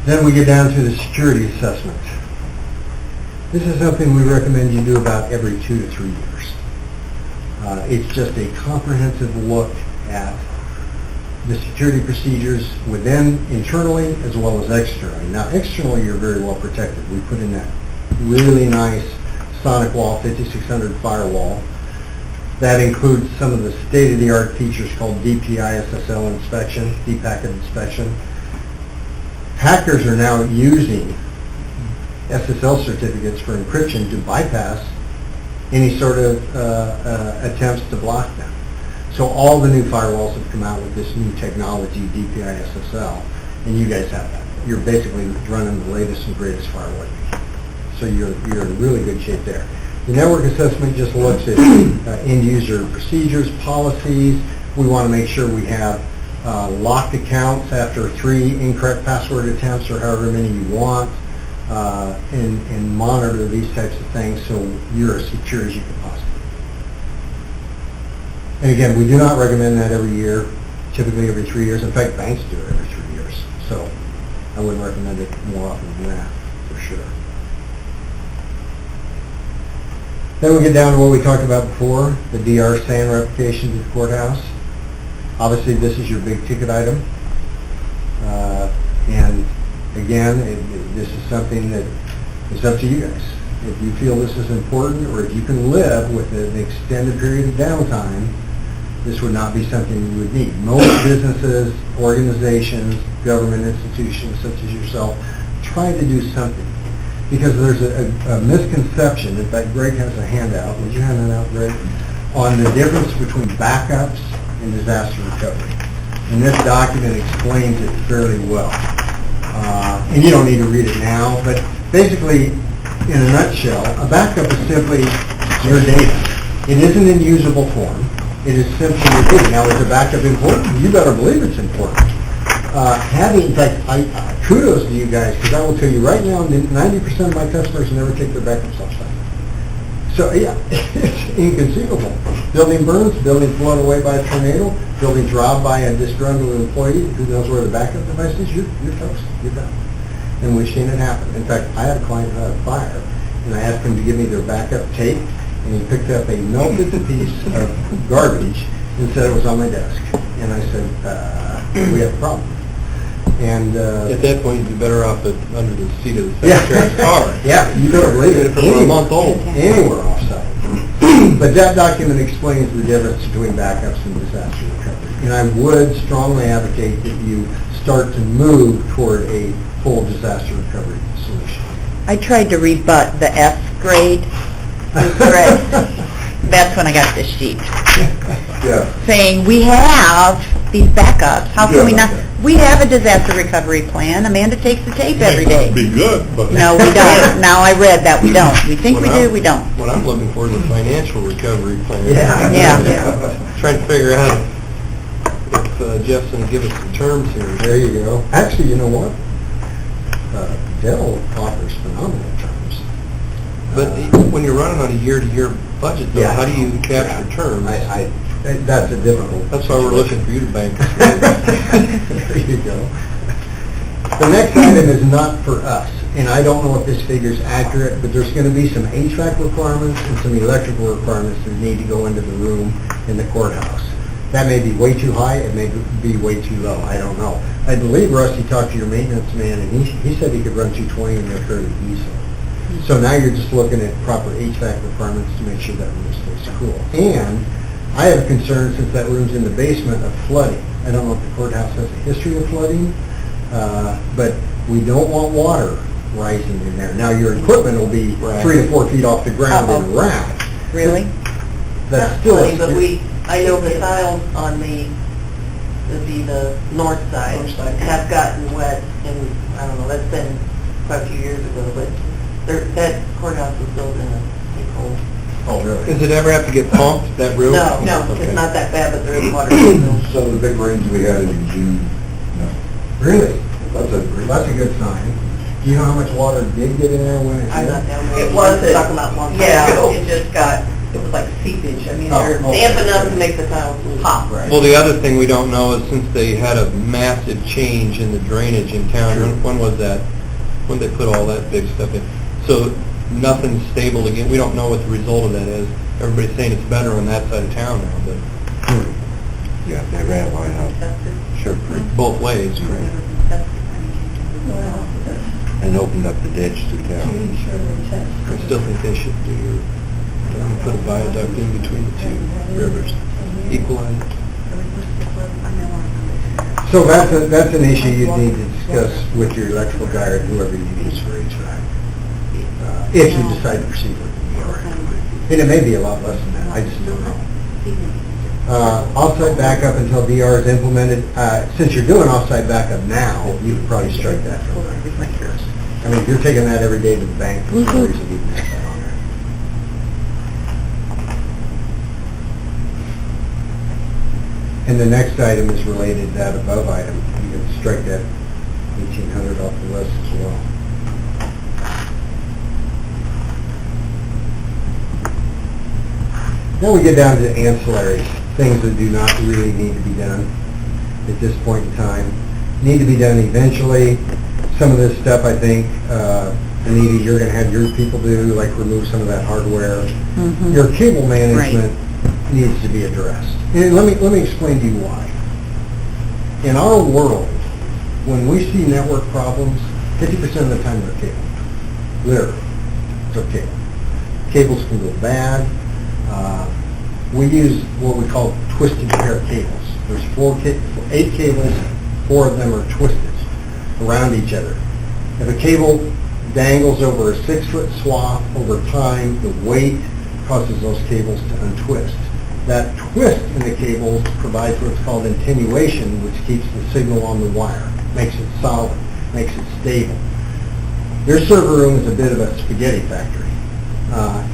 Then we get down to the security assessment. This is something we recommend you do about every 2 to 3 years. It's just a comprehensive look at the security procedures within, internally, as well as externally. Now, externally, you're very well protected. We put in that really nice SonicWall 5600 firewall. That includes some of the state-of-the-art features called DPI SSL inspection, deep-packet inspection. Hackers are now using SSL certificates for encryption to bypass any sort of attempts to block them. So all the new firewalls have come out with this new technology, DPI SSL, and you guys have that. You're basically running the latest and greatest firewall. So you're in really good shape there. The network assessment just looks at end user procedures, policies. We want to make sure we have locked accounts after 3 incorrect password attempts or however many you want, and monitor these types of things so you're as secure as you can possibly be. And again, we do not recommend that every year, typically every 3 years. In fact, banks do it every 3 years. So I wouldn't recommend it more often than that, for sure. Then we get down to what we talked about before, the DR SAN replication to the courthouse. Obviously, this is your big ticket item. And again, this is something that is up to you guys. If you feel this is important, or if you can live with an extended period of downtime, this would not be something you would need. Most businesses, organizations, government institutions such as yourself try to do something. Because there's a misconception, in fact Greg has a handout, would you hand that out, Greg? On the difference between backups and disaster recovery. And this document explains it fairly well. And you don't need to read it now, but basically, in a nutshell, a backup is simply your data. It isn't in usable form. It is simply your data. Now, is a backup important? You better believe it's important. In fact, kudos to you guys, because I will tell you right now, 90% of my customers never take their backups offsite. So, yeah, it's inconceivable. Building burns, building blown away by a tornado, building's robbed by a disgruntled employee who knows where the backup device is, you're toast. You're done. And we've seen it happen. In fact, I had a client who had a fire, and I asked him to give me their backup tape, and he picked up a melted piece of garbage and said it was on my desk. And I said, we have a problem. And At that point, you'd be better off under the seat of the yeah, secretary's car. yeah, you better believe it. For a month old. Anywhere offsite. But that document explains the difference between backups and disaster recovery. And I would strongly advocate that you start to move toward a full disaster recovery solution. I tried to rebut the F grade with Greg. That's when I got this sheet, Yeah. saying we have these backups. How can we Yeah, not? okay. We have a disaster recovery plan. Amanda takes the tape every day. Be good, but. No, we don't. Now I read that we don't. We think we do, we don't. What I'm looking for is a financial recovery plan. Yeah. Trying to figure out if Jeff's going to give us some terms here. There you go. Actually, you know what? Dell offers phenomenal terms. But when you're running on a year-to-year budget, though, Yeah. how do you capture terms? That's a difficult. That's why we're looking for you to bank. There you go. The next item is not for us, and I don't know if this figure is accurate, but there's going to be some HVAC requirements and some electrical requirements that need to go into the room in the courthouse. That may be way too high, it may be way too low, I don't know. I believe Rusty talked to your maintenance man, and he said he could run 220 in there fairly easily. So now you're just looking at proper HVAC requirements to make sure that room stays cool. And I have a concern, since that room's in the basement, of flooding. I don't know if the courthouse has a history of flooding, but we don't want water rising in there. Now, your equipment will be 3 to 4 feet off the ground in a rack. Really? That's still Funny, but I know the tiles on the north side have gotten wet, and I don't know, that's been quite a few years ago, but that courthouse was built in a sinkhole. Oh, really? Does it ever have to get pumped, that roof? No, Okay. it's not that bad, but there is water in the middle. So the big rains we had in June, no. Really? That's a good sign. Do you know how much water did get in there when it I'm hit? not down there. It wasn't- Talking about long time Yeah, ago. it just got, it was like seepage. I mean, Oh, they're oh. Damp enough to make the tiles pop. Right. Well, the other thing we don't know is, since they had a massive change in the drainage in town, when was that? When they put all that big stuff in? So nothing's stable again. We don't know what the result of that is. Everybody's saying it's better on that side of town now, but Yeah, they ran line out. Sure. both ways. And opened up the ditch to town. I still think they should put a viaduct in between the two rivers, equalize it. So that's an issue you'd need to discuss with your electrical guy or whoever you use for HVAC, if you decide to proceed with the ER. And it may be a lot less than that, I just don't know. Off-site backup until DR is implemented. Since you're doing off-site backup now, you could probably strike that from the I mean, if you're taking that every day to the bank, there's no reason you can have that on there. And the next item is related to that above item. You can strike that 1,800 off the list as well. Then we get down to ancillaries, things that do not really need to be done at this point in time. Need to be done eventually. Some of this stuff, I think, Anita, you're going to have your people do, like remove some of that hardware. Mhm. Your cable management needs to be addressed. And let me explain to you why. In our world, when we see network problems, 50% of the time they're cable. Literally, they're cable. Cables can go bad. We use what we call twisted pair cables. There's 8 cables, 4 of them are twisted around each other. If a cable dangles over a 6-foot swath over time, the weight causes those cables to untwist. That twist in the cables provides what's called attenuation, which keeps the signal on the wire, makes it solid, makes it stable. Your server room is a bit of a spaghetti factory,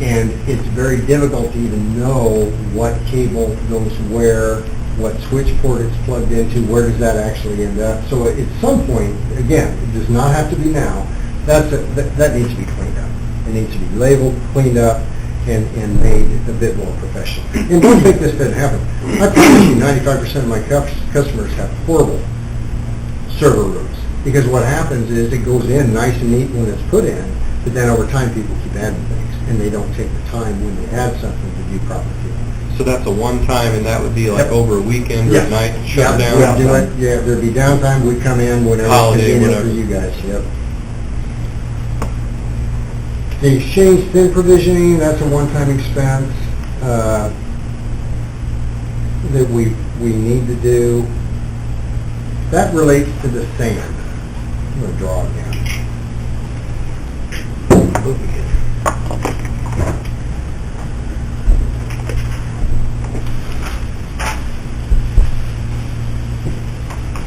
and it's very difficult to even know what cable goes where, what switch port it's plugged into, where does that actually end up. So at some point, again, it does not have to be now, that needs to be cleaned up. It needs to be labeled, cleaned up, and made a bit more professional. And don't think this didn't happen. I promise you 95% of my customers have horrible server rooms, because what happens is it goes in nice and neat when it's put in, but then over time people keep adding things, and they don't take the time when they add something to do proper cleaning. So that's a one-time, and that would be like Yep. over a weekend or Yes. a night, shut down? We'll do it, yeah, there'd be downtime, we'd come in whenever it's Holiday, convenient for whatever. you guys, yep. The exchange thin provisioning, that's a one-time expense that we need to do. That relates to the sand. I'm going to draw again.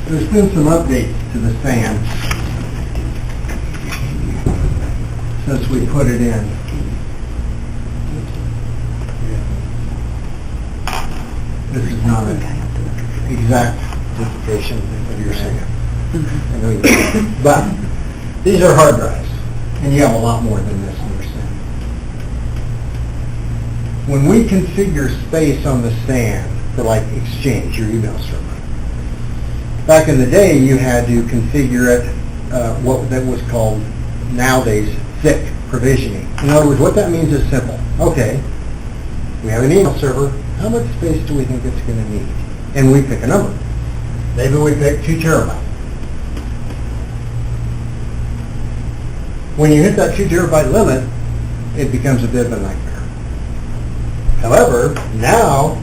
There's been some updates to the sand since we put it in. This is not an exact duplication of your sand. I know you do. But these are hard drives, and you have a lot more than this in your sand. When we configure space on the sand for like Exchange, your email server, back in the day you had to configure it what that was called nowadays thick provisioning. In other words, what that means is simple. Okay, we have an email server. How much space do we think it's going to need? And we pick a number. Maybe we pick 2 terabytes. When you hit that 2 terabyte limit, it becomes a bit of a nightmare. However, now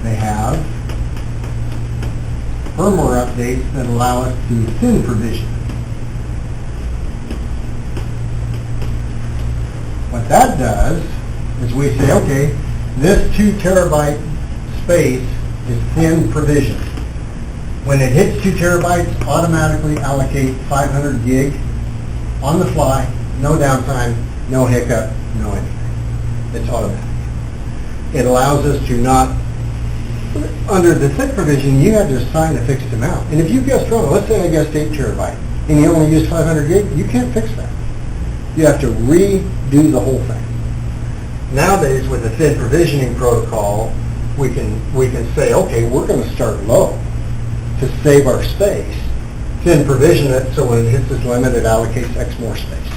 they have firmware updates that allow us to thin provision. What that does is we say, okay, this 2 terabyte space is thin provision. When it hits 2 terabytes, automatically allocate 500 gig on the fly, no downtime, no hiccup, no anything. It's automatic. It allows us to not, under the thick provision, you had to assign a fixed amount. And if you guessed wrong, let's say I guessed 8 terabyte, and you only use 500 gig, you can't fix that. You have to redo the whole thing. Nowadays, with the thin provisioning protocol, we can say, okay, we're going to start low to save our space, thin provision it so when it hits this limit, it allocates X more space.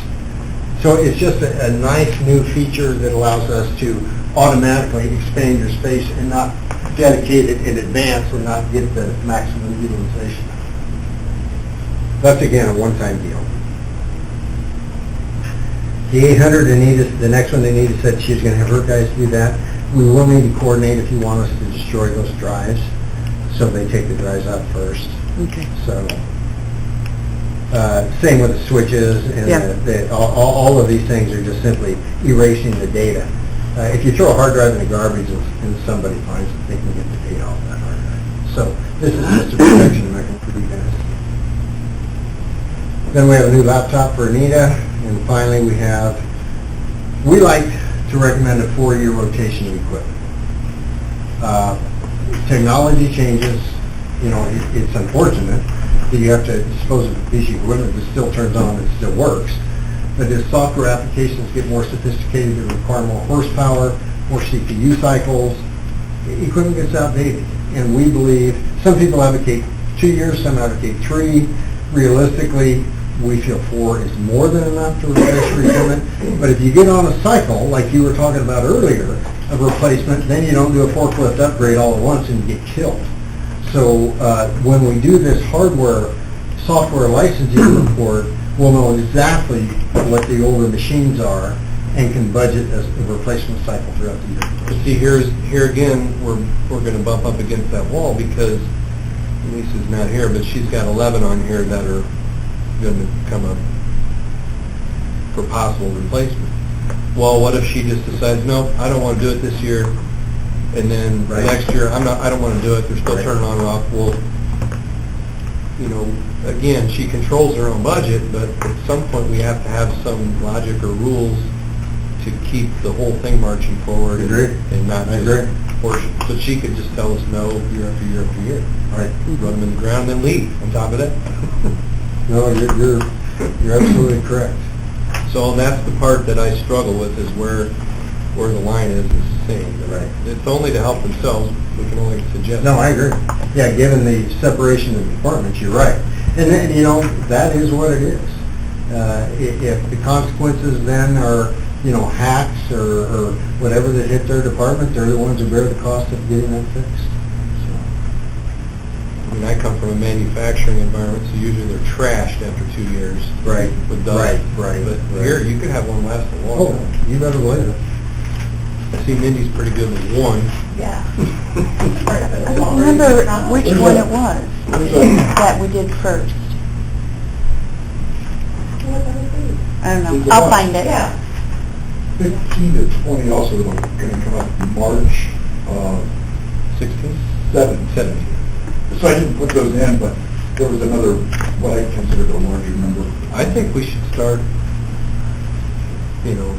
So it's just a nice new feature that allows us to automatically expand your space and not dedicate it in advance and not get the maximum utilization. That's again a one-time deal. The 800, the next one, Anita said she was going to have her guys do that. We will need to coordinate if you want us to destroy those drives, so they take the drives out first. Okay. So, same with the switches, and Yeah. all of these things are just simply erasing the data. If you throw a hard drive in the garbage and somebody finds it, they can get the data off that hard drive. So this is just a protection mechanism for you guys. Then we have a new laptop for Anita, and finally we like to recommend a 4-year rotation of equipment. Technology changes, it's unfortunate that you have to dispose of a piece of equipment that still turns on and still works. But as software applications get more sophisticated, they require more horsepower, more CPU cycles, equipment gets outdated. And we believe, some people advocate 2 years, some advocate 3. Realistically, we feel 4 is more than enough to replace your equipment. But if you get on a cycle, like you were talking about earlier, of replacement, then you don't do a forklift upgrade all at once and you get killed. So when we do this hardware software licensing report will know exactly what the older machines are and can budget as a replacement cycle throughout the year. But see, here again, we're gonna bump up against that wall because Lisa's not here, but she's got 11 on here that are gonna come up for possible replacement. Well, what if she just decides, no, I don't wanna do it this year, and then Right. next year, I don't wanna do it, they're still Right. turning on and off, well, you know, again, she controls her own budget, but at some point, we have to have some logic or rules to keep the whole thing marching forward. Agree. And not I just agree. portion. So she could just tell us no year after year after year. Right. Run them in the ground and then leave on top of that. No, you're absolutely correct. So that's the part that I struggle with, is where the line is saying. Right. It's only to help themselves, we can only suggest. No, I agree. Yeah, given the separation of departments, you're right. And then, you know, that is what it is. If the consequences then are, you know, hacks or whatever that hit their department, they're the ones who bear the cost of getting that fixed. I mean, I come from a manufacturing environment, so usually they're trashed after 2 years. Right, With dust. right. But right. here, you could have one last a long Oh, time. you better believe it. I see Mindy's pretty good with one. Yeah. I don't remember which one it was that we did first. I don't know. I'll find it. Yeah. 15 to 20 also going to come up in March 16? 17. So I didn't put those in, but there was another, what I considered a larger number. I think we should start, you know,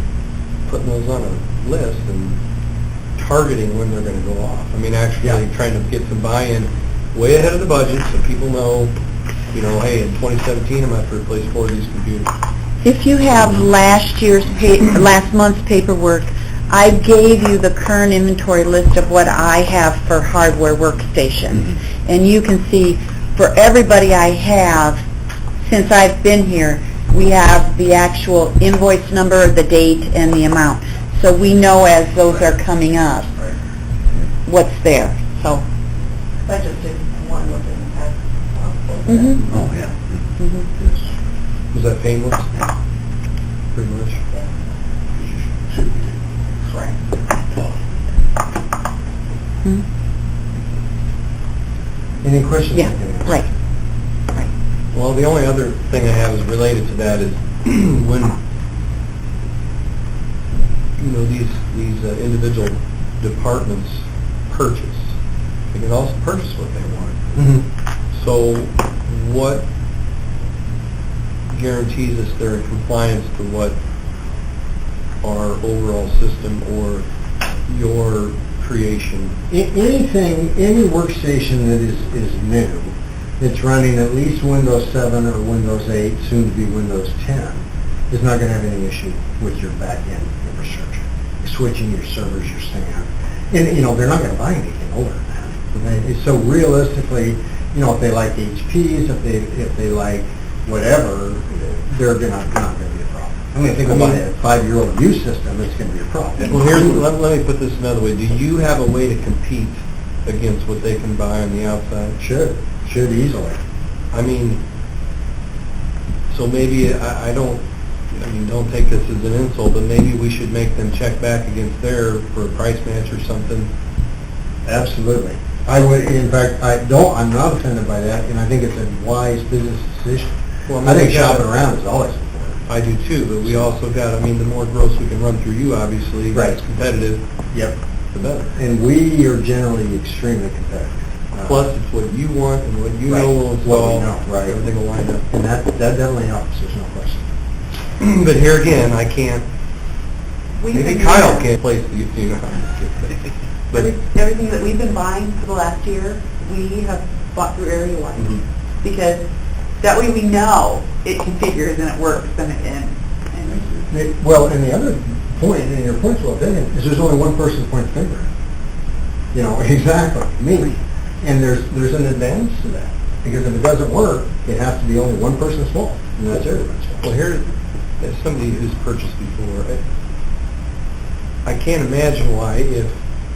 putting those on a list and targeting when they're going to go off. I mean, actually Yeah. trying to get some buy-in way ahead of the budget so people know, you know, hey, in 2017, I'm going to have to replace 4 of these computers. If you have last month's paperwork, I gave you the current inventory list of what I have for hardware workstations. And you can see, for everybody I have, since I've been here, we have the actual invoice number, the date, and the amount. So we know as those are coming up, what's there, so. I just did one look in the past. Mhm. Oh, yeah. Mhm. Was that painless? Pretty much. Should be. Right. Mhm. Any questions? Yeah, right. Well, the only other thing I have is related to that is when, you know, these individual departments purchase, they can also purchase what they want. Mhm. So what guarantees us they're in compliance to what our overall system or your creation? Anything, any workstation that is new, that's running at least Windows 7 or Windows 8, soon to be Windows 10, is not going to have any issue with your back-end infrastructure. Your switching, your servers, your SAN. And, you know, they're not going to buy anything older than that. Okay? So realistically, you know, if they like HPs, if they like whatever, they're not going to be a problem. I mean, if they go buy a 5-year-old used system, it's going to be a problem. Well, let me put this another way. Do you have a way to compete against what they can buy on the outside? Should easily. I mean, so maybe, don't take this as an insult, but maybe we should make them check back against there for a price match or something. Absolutely. I would, in fact, I'm not offended by that, and I think it's a wise business decision. Well, I think we gotta- shopping around is always important. I do too, but we also got, the more gross we can run through you, obviously, Right. that's competitive, Yep. the better. And we are generally extremely competitive. Plus, it's what you want and what you Right. know will What we install, know, right. everything will line up. And that definitely helps, there's no question. But here again, I can't, We've maybe been- Kyle can't place the, you know, I'm just kidding. But, Everything that we've been buying for the last year, we have bought through Area One. Mhm. Because that way we know it configures and it works and Well, and the other point, and your point's well taken, is there's only one person to point the finger at. You know, exactly, me. And there's an advantage to that, because if it doesn't work, it has to be only one person's fault, and that's everybody's fault. well, here, as somebody who's purchased before, I can't imagine why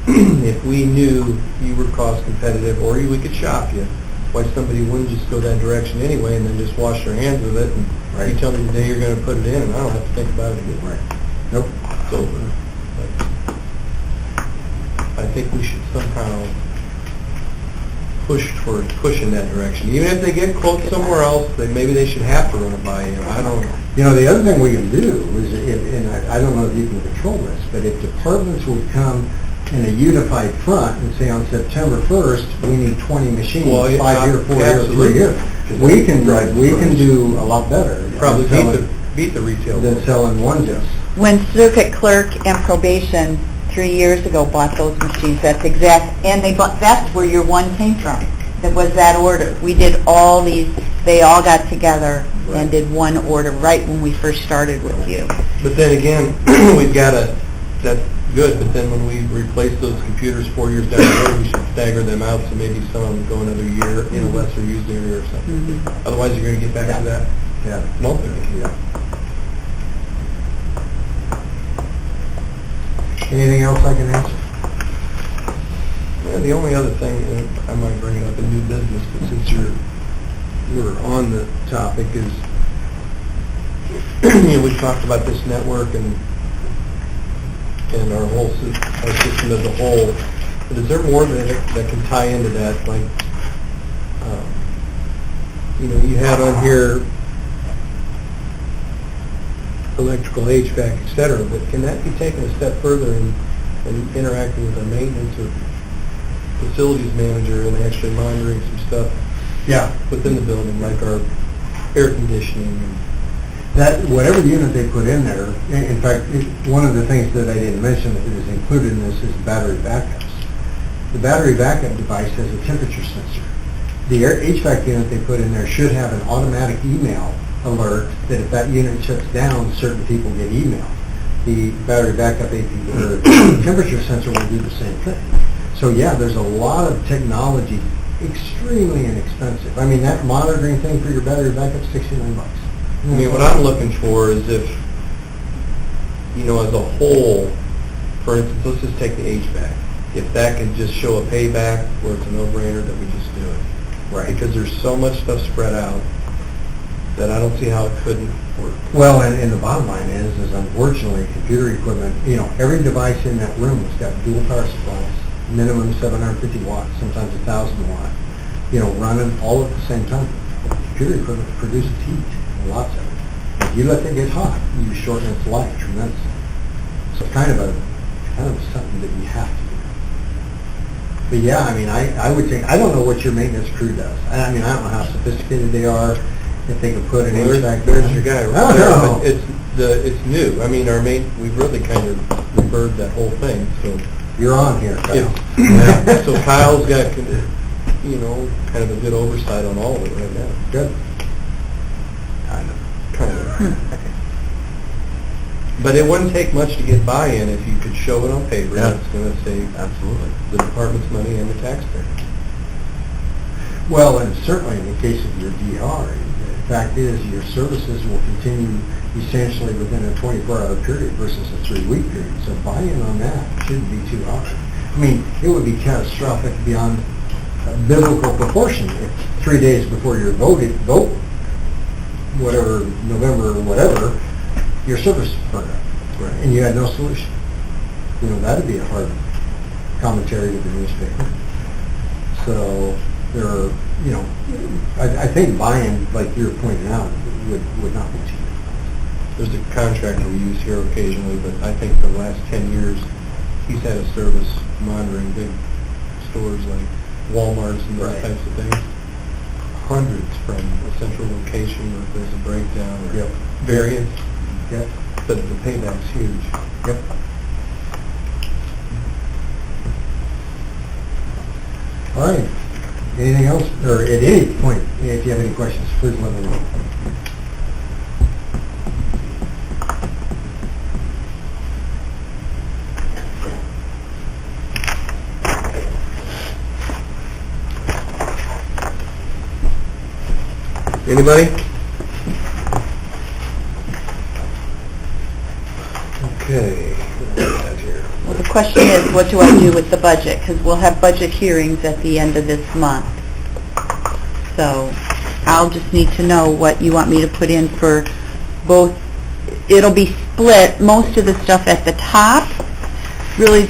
if we knew you were cost competitive or we could shop you, why somebody wouldn't just go that direction anyway and then just wash their hands with it, and you tell me the day you're gonna put it in, and I don't have to think about it again. Right. Nope. It's over. But I think we should somehow push in that direction. Even if they get quotes somewhere else, maybe they should have to run it by you. I don't know. You know, the other thing we can do is, and I don't know if you can control this, but if departments would come in a unified front and say on September 1st, we need 20 machines, Well, yeah, 5 year, 4 year, 3 year, we can do a lot better. Probably than beat the retail. than selling onesies. When circuit clerk and probation 3 years ago bought those machines, that's where your one came from. That was that order. We did all these, they all got together and did one order right when we first started with you. But then again, we've got that's good, but then when we replace those computers 4 years down the road, we should stagger them out, so maybe some of them go another year in a lesser used area or something. Otherwise, you're going to get back to that Yeah. monthly. Anything else I can answer? Yeah, the only other thing, and I might bring it up in new business, but since you're on the topic, is we talked about this network and our whole our system as a whole. But is there more that can tie into that? Like, you had on here electrical, HVAC, et cetera, but can that be taken a step further in interacting with our maintenance or facilities manager and actually monitoring some stuff Yeah. within the building, like our air conditioning? That, whatever unit they put in there, in fact, one of the things that I didn't mention that is included in this is battery backups. The battery backup device has a temperature sensor. The HVAC unit they put in there should have an automatic email alert that if that unit shuts down, certain people get emailed. The battery backup temperature sensor will do the same thing. So yeah, there's a lot of technology, extremely inexpensive. I mean, that monitoring thing for your battery backup is $69. I mean, what I'm looking for is if, as a whole, for instance, let's just take the HVAC. If that can just show a payback where it's a no-brainer that we just do it. Right. Because there's so much stuff spread out that I don't see how it couldn't work. Well, and the bottom line is unfortunately, computer equipment, every device in that room has got dual power supplies, minimum 750 watts, sometimes 1,000 watts, running all at the same time. Computer equipment produces heat, lots of it. If you let it get hot, you shorten its life tremendously. So kind of something that you have to do. But yeah, I mean, I would think, I don't know what your maintenance crew does. I mean, I don't know how sophisticated they are, if they can put an HVAC. There's your guy I right don't there. know. But it's new. I mean, we've really kind of rebirthed that whole thing. So You're on here, Kyle. so Kyle's got kind of a good oversight on all of it right now. Good. Kind of. But it wouldn't take much to get buy-in if you could show it on paper. Yeah. It's going to save Absolutely. the department's money and the taxpayer. Well, and certainly in the case of your DR, the fact is your services will continue essentially within a 24-hour period versus a 3-week period. So buy-in on that shouldn't be too hard. I mean, it would be catastrophic beyond biblical proportion if 3 days before your vote, whatever, November or whatever, your service burned up. Right. And you had no solution. That'd be a hard commentary to the newspaper. So there are, I think buy-in, like you're pointing out, would not be too difficult. There's a contractor we use here occasionally, but I think for the last 10 years, he's had a service monitoring big stores like Walmart's and those Right. types of things. Hundreds from a central location where if there's a breakdown or Yep. variance, Yep. but the payback's huge. Yep. All right. Anything else? Or at any point, if you have any questions, please let me know. Anybody? Okay. What do we have here? Well, the question is, what do I do with the budget? Because we'll have budget hearings at the end of this month. So I'll just need to know what you want me to put in for both. It'll be split. Most of the stuff at the top really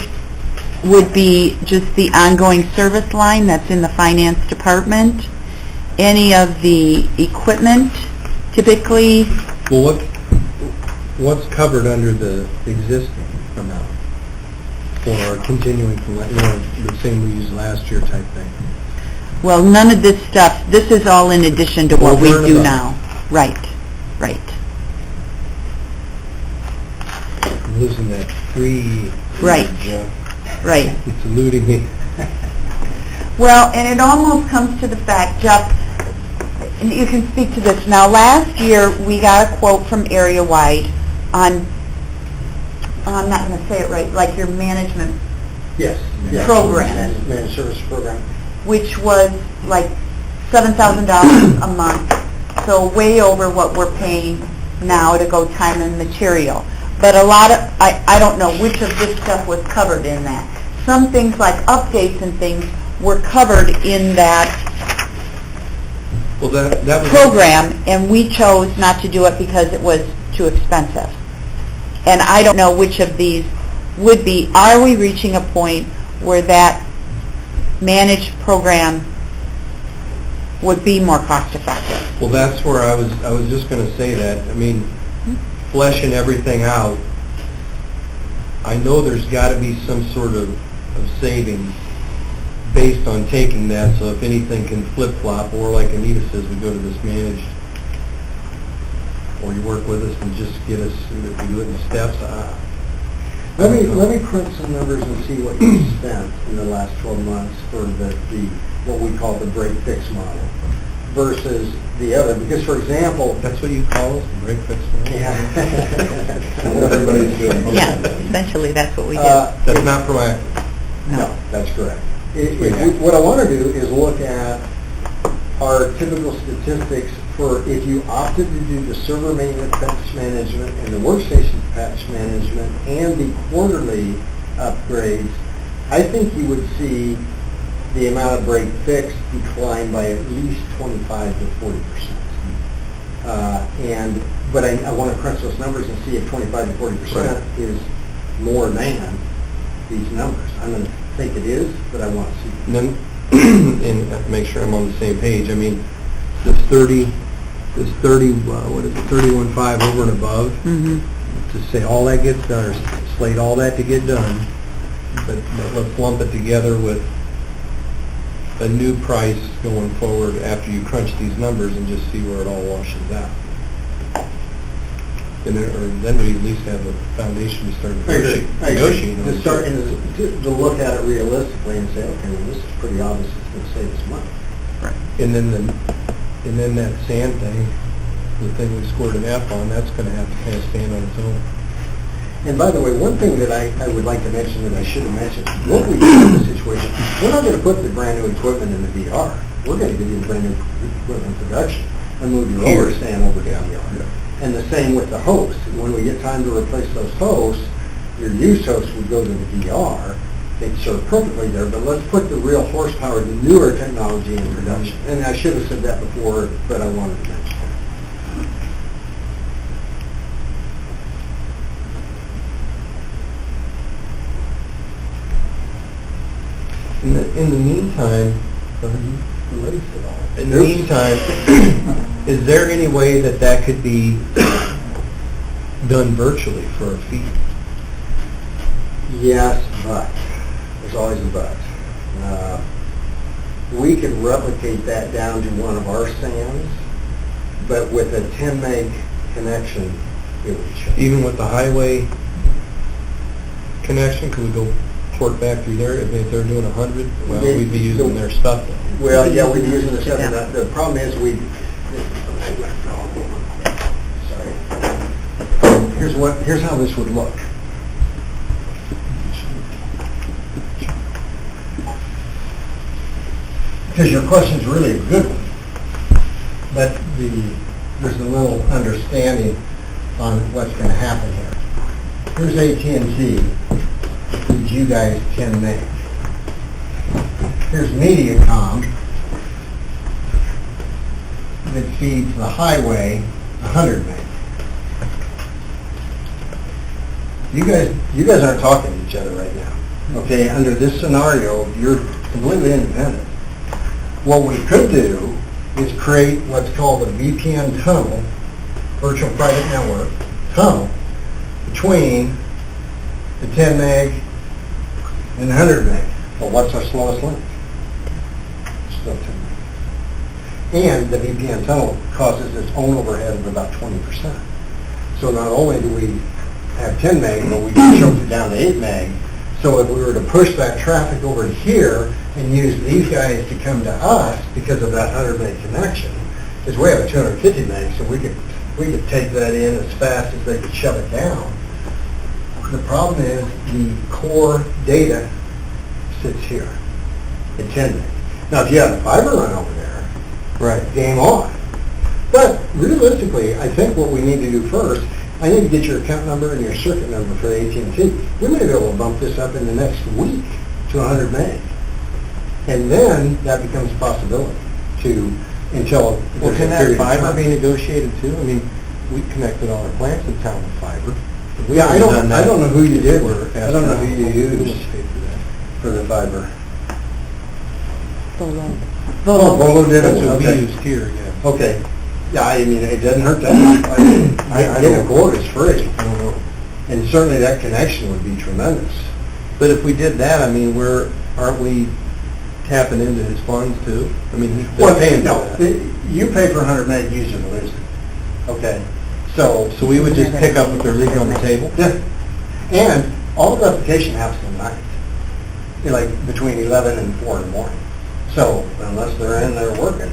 would be just the ongoing service line that's in the finance department. Any of the equipment, typically, Well, what's covered under the existing amount? Or continuing from, the same we used last year type thing? well, none of this stuff, this is all in addition to what we Over and do above. now. Right, right. I'm losing that free... Right. Right. It's eluding me. Well, and it almost comes to the fact, Jeff, and you can speak to this. Now, last year, we got a quote from Area Wide on, I'm not going to say it right, like your management, Yes. Program. Managed service program. which was like $7,000 a month, so way over what we're paying now to go time and material. But a lot of, I don't know which of this stuff was covered in that. Some things like updates and things were covered in that Well, that was... program, and we chose not to do it because it was too expensive. And I don't know which of these would be. Are we reaching a point where that managed program would be more cost-effective? Well, that's where I was just going to say that. I mean, fleshing everything out, I know there's got to be some sort of savings based on taking that, so if anything can flip-flop, or like Anita says, we go to this managed, or you work with us and just get us, if we do it in steps. Let me crunch some numbers and see what you spent in the last 12 months for the what we call the break-fix model versus the other. Because, for example... That's what you call us, break fix? Yeah. What everybody's doing. Yeah, essentially, that's what we did. That's not proactive. No, that's correct. What I want to do is look at our typical statistics for if you opted to do the server maintenance patch management and the workstation patch management and the quarterly upgrades. I think you would see the amount of break fix decline by at least 25 to 40%. But I want to crunch those numbers and see if 25 to 40% is more than these numbers. I'm going to think it is, but I want to see. And then, and make sure I'm on the same page, I mean, this 31.5 over and above, to say all that gets done, or slate all that to get done, but let's lump it together with a new price going forward after you crunch these numbers and just see where it all washes out. And then we at least have a foundation to start negotiating. To start and to look at it realistically and say, okay, well, this is pretty obvious it's going to save us money. Right. And then that sand thing, the thing we scored an F on, that's going to have to kind of stand on its own. And by the way, one thing that I would like to mention that I should have mentioned, what we do in this situation, we're not going to put the brand new equipment in the VR. We're going to give you the brand new equipment in production and move your older stand over to the VR. And the same with the hosts. When we get time to replace those hosts, your used hosts would go to the VR. They'd serve perfectly there, but let's put the real horsepower, the newer technology in production. And I should have said that before, but I wanted to mention it. In the meantime, is there any way that could be done virtually for a fee? Yes, but, there's always a but. We could replicate that down to one of our stands, but with a 10 meg connection, it would change. Even with the highway connection, could we go port back through there? If they're doing 100, well, we'd be using their stuff then. Well, yeah, we'd be using the stuff. The problem is sorry. Here's how this would look. Because your question's really a good one, but there's a little understanding on what's going to happen here. Here's AT&T, gives you guys 10 meg. Here's MediaCom, that feeds the highway 100 meg. You guys aren't talking to each other right now. Okay, under this scenario, you're completely independent. What we could do is create what's called a VPN tunnel, virtual private network tunnel, between the 10 meg and 100 meg. Well, what's our slowest link? Still 10 meg. And the VPN tunnel causes its own overhead of about 20%. So not only do we have 10 meg, but we can choke it down to 8 meg. So if we were to push that traffic over to here and use these guys to come to us because of that 100 meg connection, because we have a 250 meg, so we could take that in as fast as they could shove it down. The problem is the core data sits here at 10 meg. Now, if you have a fiber run over there, Right. game on. But realistically, I think what we need to do first, I need to get your account number and your circuit number for AT&T. We may be able to bump this up in the next week to 100 meg. And then that becomes a possibility until Well, there's a can that period of fiber time. be negotiated too? I mean, we connected all our plants in town with fiber. We Yeah, I haven't done that. don't know who you did. We're I don't know who you asking used who paid for that. for the fiber. Volo. Oh, Volo did That's it, what we okay. used here, yeah. Okay. Yeah, I mean, it doesn't hurt that. Getting a quote is free. I don't know. And certainly that connection would be tremendous. But if we did that, I mean, aren't we tapping into his funds too? I mean, they're paying no, for that. you pay for 100 meg, use it or lose it. Okay? So So we would just pick up what they're leaving on the table? yeah. And all the replication happens at night. Like between 11 and 4 in the morning. So unless they're in there working,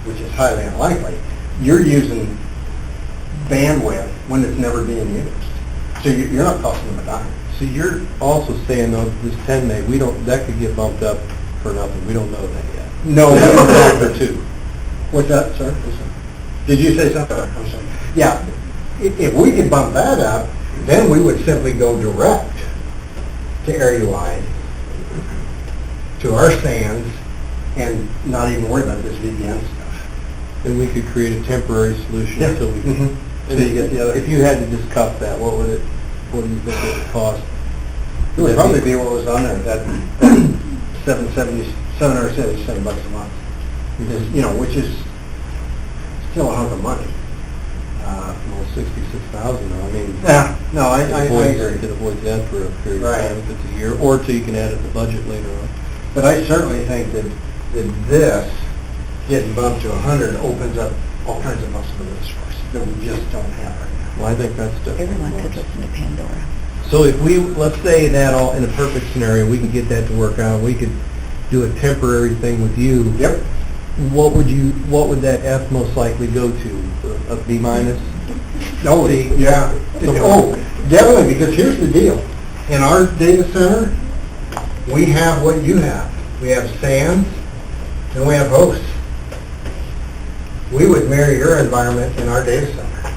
which is highly unlikely, you're using bandwidth when it's never being used. So you're not costing them a dime. So you're also saying though, this 10 meg, that could get bumped up for nothing. We don't know that yet. No, That's a factor too. What's that, sir? Did you say something? I'm sorry. Yeah, if we could bump that up, then we would simply go direct to area wide, to our stands, and not even worry about this VPN stuff. Then we could create a temporary solution Yeah. until we can. Mhm. Till you get the other- If you had to just cut that, what do you think it would cost? It would probably be what was on there, that $777 bucks a month. Which is still a hunk of money. Well, 66,000 though, I mean. Yeah, no, I It agree. avoids that for a period of Right. time, if it's a year, or till you can add it to the budget later on. But I certainly think that this, getting bumped to 100, opens up all kinds of possibilities for us that we just don't have right now. Well, I think that's definitely. Everyone could listen to Pandora. So if we, let's say that all, in a perfect scenario, we could get that to work out, we could do a temporary thing with you. Yep. What would that F most likely go to? A B minus? Oh, yeah. Oh, definitely, because here's the deal. In our data center, we have what you have. We have SANs, and we have hosts. We would mirror your environment in our data center.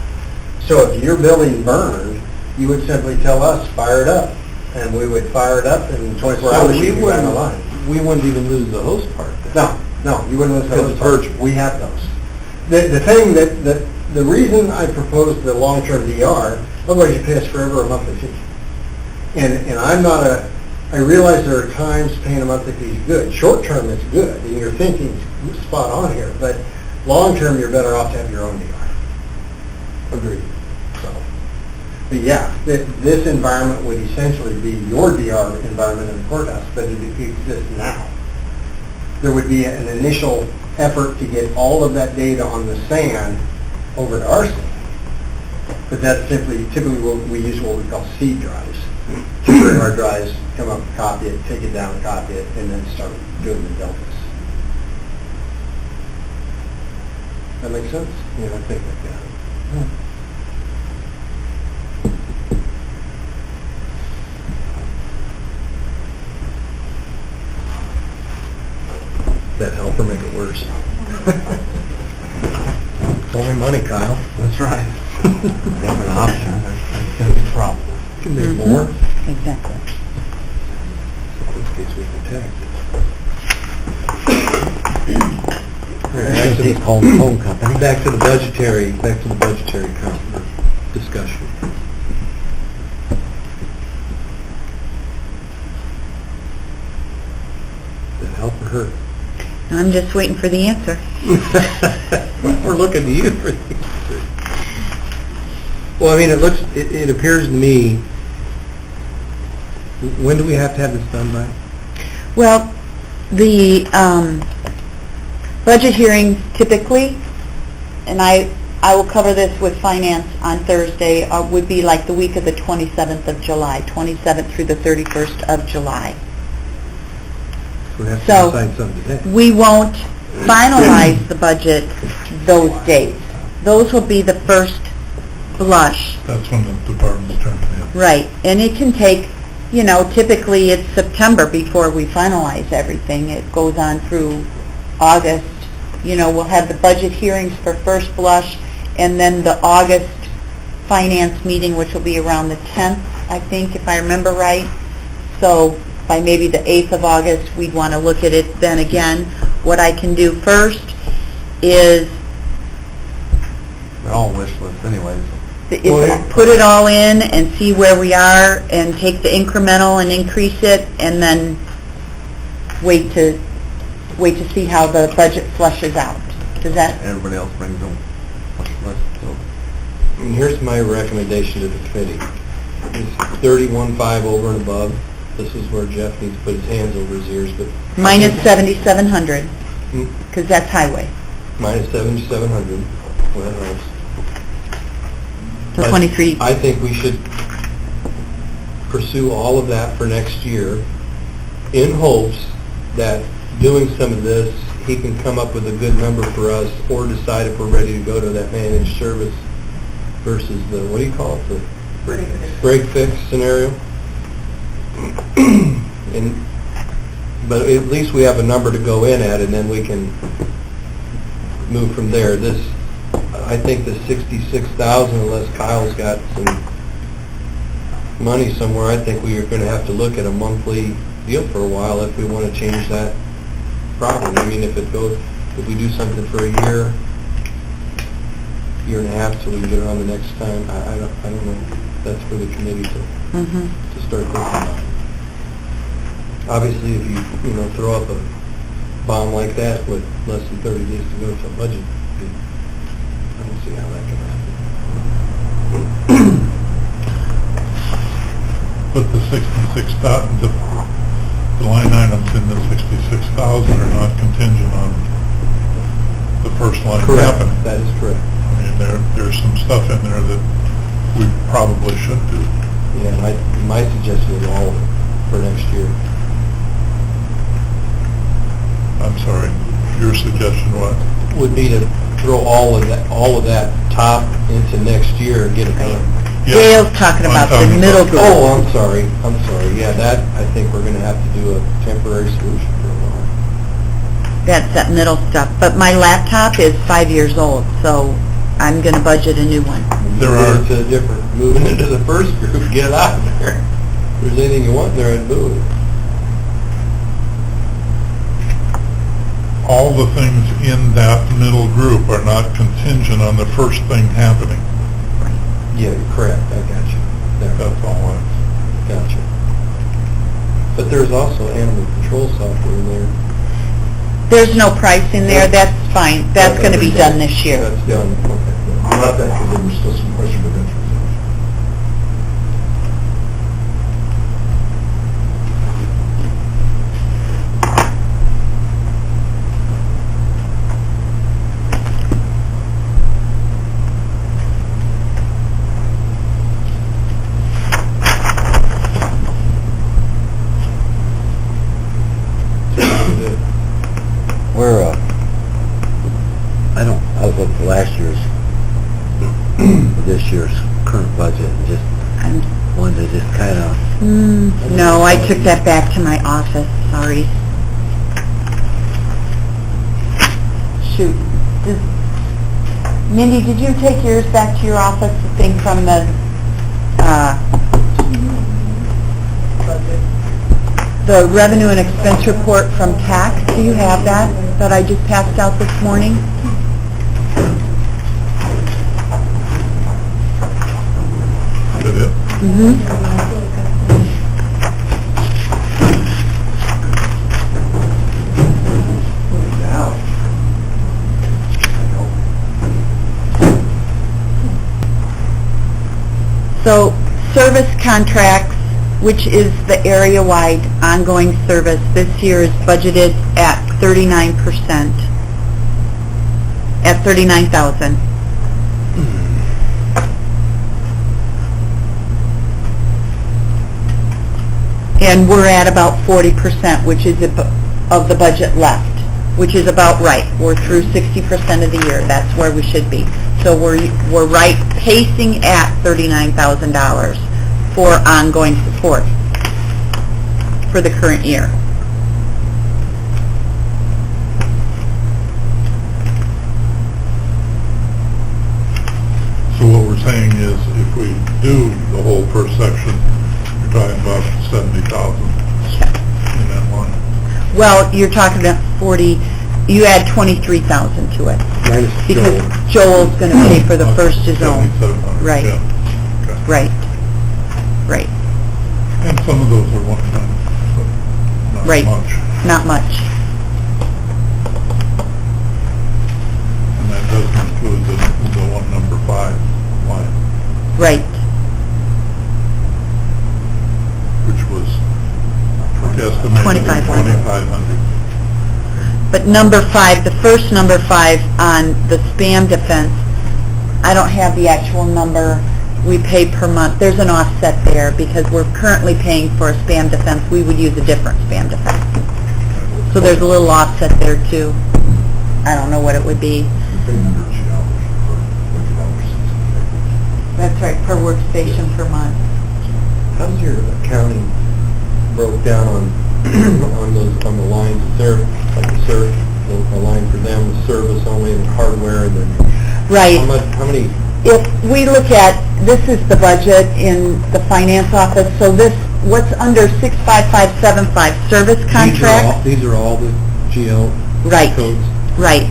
So if your building burned, you would simply tell us, fire it up. And we would fire it up in 24 hours, So you'd be on the line. we wouldn't even lose the host part then? No, you wouldn't listen to Because those it's parts. virtual. We have those. The thing the reason I proposed the long-term DR, otherwise you pay us forever a monthly fee. And I'm not I realize there are times paying a monthly fee is good. Short-term it's good, and you're thinking spot on here, but long-term you're better off to have your own DR. Agreed. So, but yeah, this environment would essentially be your DR environment in the courthouse, but it exists now. There would be an initial effort to get all of that data on the SAN over to our SAN. But that's typically we use what we call seed drives. Temporary hard drives, come up, copy it, take it down, copy it, and then start doing the deltas. That make sense? Yeah, I think I got it. That help or make it worse? It's only money, Kyle. That's right. Have an option, that's gonna be a problem. Can make more. Exactly. In this case, we can tax it. Home company. Back to the budgetary discussion. Did that help or hurt? I'm just waiting for the answer. We're looking to you for the answer. Well, I mean, it appears to me, when do we have to have this done by? Well, the budget hearings typically, and I will cover this with finance on Thursday, would be like the week of the 27th of July, 27th through the 31st of July. We have to So- decide something today. We won't finalize the budget those days. Those will be the first blush. That's when the departments turn in. Right, and it can take, typically it's September before we finalize everything. It goes on through August. We'll have the budget hearings for first blush, and then the August finance meeting, which will be around the 10th, I think, if I remember right. So by maybe the 8th of August, we'd want to look at it then again. What I can do first is They're all wish lists anyways. put it all in and see where we are and take the incremental and increase it, and then wait to see how the budget flushes out. Does that, Everybody else brings them wish lists, so. And here's my recommendation to the committee. It's 31.5 over and above. This is where Jeff needs to put his hands over his ears, but... minus 7,700, Hmm? because that's highway. Minus 7,700. Well, that's- So But 23, I think we should pursue all of that for next year in hopes that doing some of this, he can come up with a good number for us or decide if we're ready to go to that managed service versus the, what do you call it, the break fix scenario. But at least we have a number to go in at, and then we can move from there. I think the 66,000, unless Kyle's got some money somewhere, I think we are going to have to look at a monthly deal for a while if we want to change that problem. I mean, if we do something for a year and a half till we can get it on the next time, I don't know. That's for the committee to start thinking about. Obviously, if you throw up a bomb like that with less than 30 days to go to a budget, I don't see how that can happen. But the 66,000, the line items in the 66,000 are not contingent on the first line happening. That is correct. I mean, there's some stuff in there that we probably should do. Yeah, my suggestion is all of it for next year. I'm sorry, your suggestion what? Would be to throw all of that top into next year and get it done. Yes, Dale's talking I'm about the talking middle about- group. Oh, I'm sorry. Yeah, that, I think we're going to have to do a temporary solution for a while. That's that middle stuff. But my laptop is 5 years old, so I'm going to budget a new one. Moving into the first group, get it out of there. If there's anything you want there, I'd move it. All the things in that middle group are not contingent on the first thing happening. Yeah, correct. I got you. There. That's all I... Gotcha. But there's also animal control software in there. There's no price in there, that's fine. That's going to be done this year. That's done, okay. Not that, because there was still some question of interest. I was looking for last year's, this year's current budget, and just wanted to just kind of... No, I took that back to my office, sorry. Shoot. Mindy, did you take yours back to your office, the thing from the, the revenue and expense report from tax? Do you have that I just passed out this morning? Did it? Mm-hmm. So, service contracts, which is the area-wide ongoing service, this year is budgeted at 39%, at $39,000. And we're at about 40%, which is of the budget left, which is about right. We're through 60% of the year. That's where we should be. So we're right pacing at $39,000 for ongoing support for the current year. So what we're saying is, if we do the whole first section, you're talking about 70,000 in that line. Well, you're talking about 40, you add 23,000 to it. Minus Because Joel. Joel's going to pay for the first zone. 7,700, Right. yeah. Okay. Right. Right. And some of those are one-time, but not Right. much. Not much. And that doesn't include the one number 5 line, Right. which was estimated 2,500. 2,500. But number 5, the first number 5 on the spam defense, I don't have the actual number we pay per month. There's an offset there because we're currently paying for a spam defense. We would use a different spam defense. So there's a little offset there too. I don't know what it would be. That's right, per workstation per month. How's your accounting broke down on, on the lines? Is there like a line for them, service only and hardware, and then Right. how many? If we look at, this is the budget in the finance office, so this, what's under 65575, service contract? These are all the GL Right. codes? Right.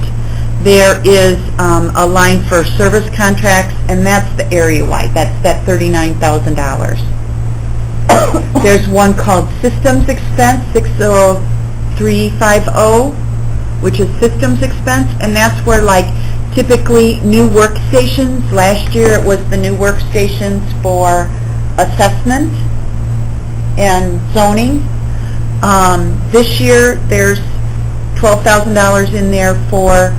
There is a line for service contracts, and that's the area-wide. That's that $39,000. There's one called systems expense, 60350, which is systems expense, and that's where, like, typically new workstations, last year it was the new workstations for assessment and zoning. This year there's $12,000 in there for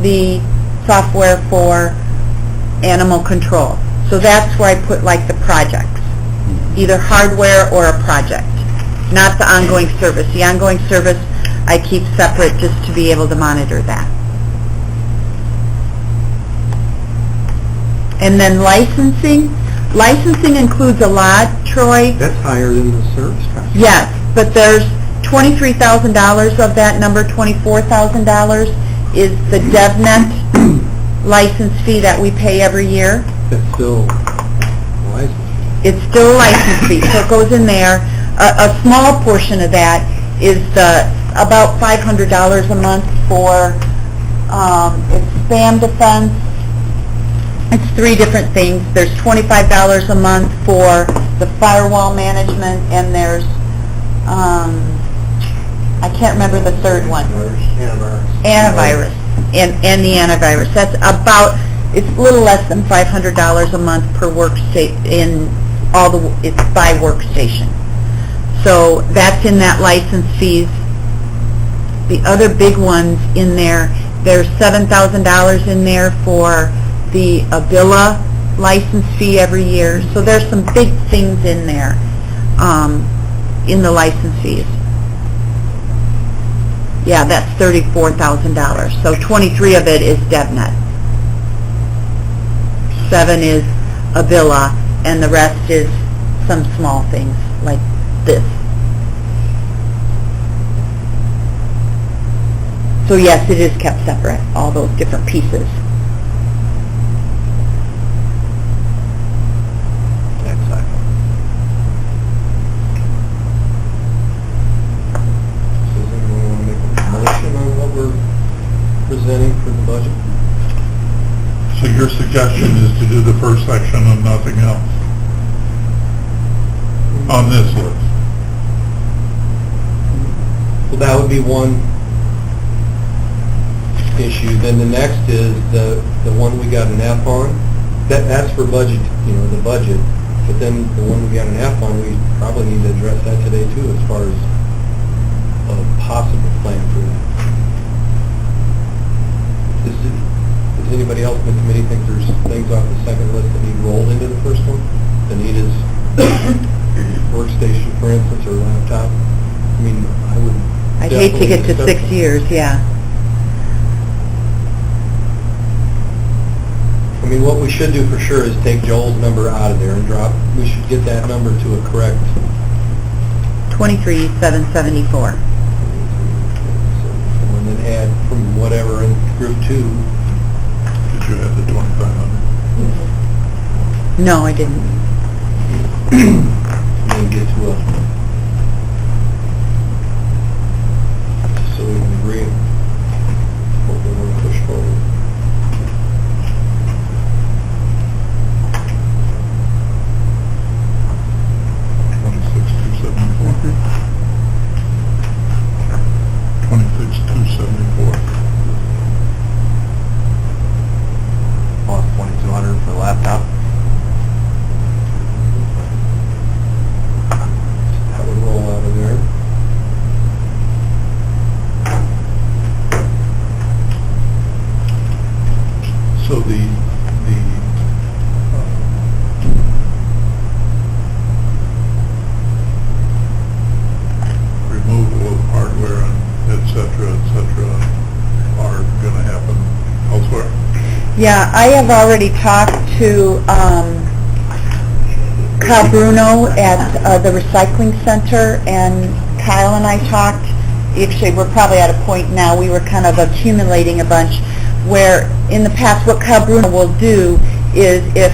the software for animal control. So that's where I put like the projects, either hardware or a project, not the ongoing service. The ongoing service I keep separate just to be able to monitor that. And then licensing. Licensing includes a lot, Troy. That's higher than the service contract. Yes, but there's $23,000 of that number. $24,000 is the DevNet license fee that we pay every year. That's still license. It's still a license fee, so it goes in there. A small portion of that is about $500 a month for it's spam defense. It's 3 different things. There's $25 a month for the firewall management, and there's I can't remember the third one. Antivirus. And the antivirus. That's about, it's a little less than $500 a month per workstation, it's by workstation. So that's in that license fees. The other big ones in there, there's $7,000 in there for the Avila license fee every year. So there's some big things in there in the license fees. Yeah, that's $34,000. So 23 of it is DevNet. 7 is Avila, and the rest is some small things like this. So yes, it is kept separate, all those different pieces. presenting for the budget. So your suggestion is to do the first section and nothing else on this list? Well, that would be one issue. Then the next is the one we got an F on. That's for budget, the budget. But then the one we got an F on, we probably need to address that today too, as far as a possible plan for that. Does anybody else in the committee think there's things off the second list that need rolled into the first one? Anita's workstation, for instance, or laptop? I mean, I would I'd hate to get to definitely 6 years, yeah. I mean, what we should do for sure is take Joel's number out of there and we should get that number to a correct 23,774. and then add from whatever in group 2. Did you add the 2,500? No, I didn't. And then get to so we can agree on what we want to push forward. Plus 2,200 for the laptop. That would roll out of there. So the removal of hardware and et cetera, are going to happen elsewhere? Yeah, I have already talked to Kyle Bruno at the recycling center, and Kyle and I talked. Actually, we're probably at a point now, we were kind of accumulating a bunch, where in the past what Kyle Bruno will do is if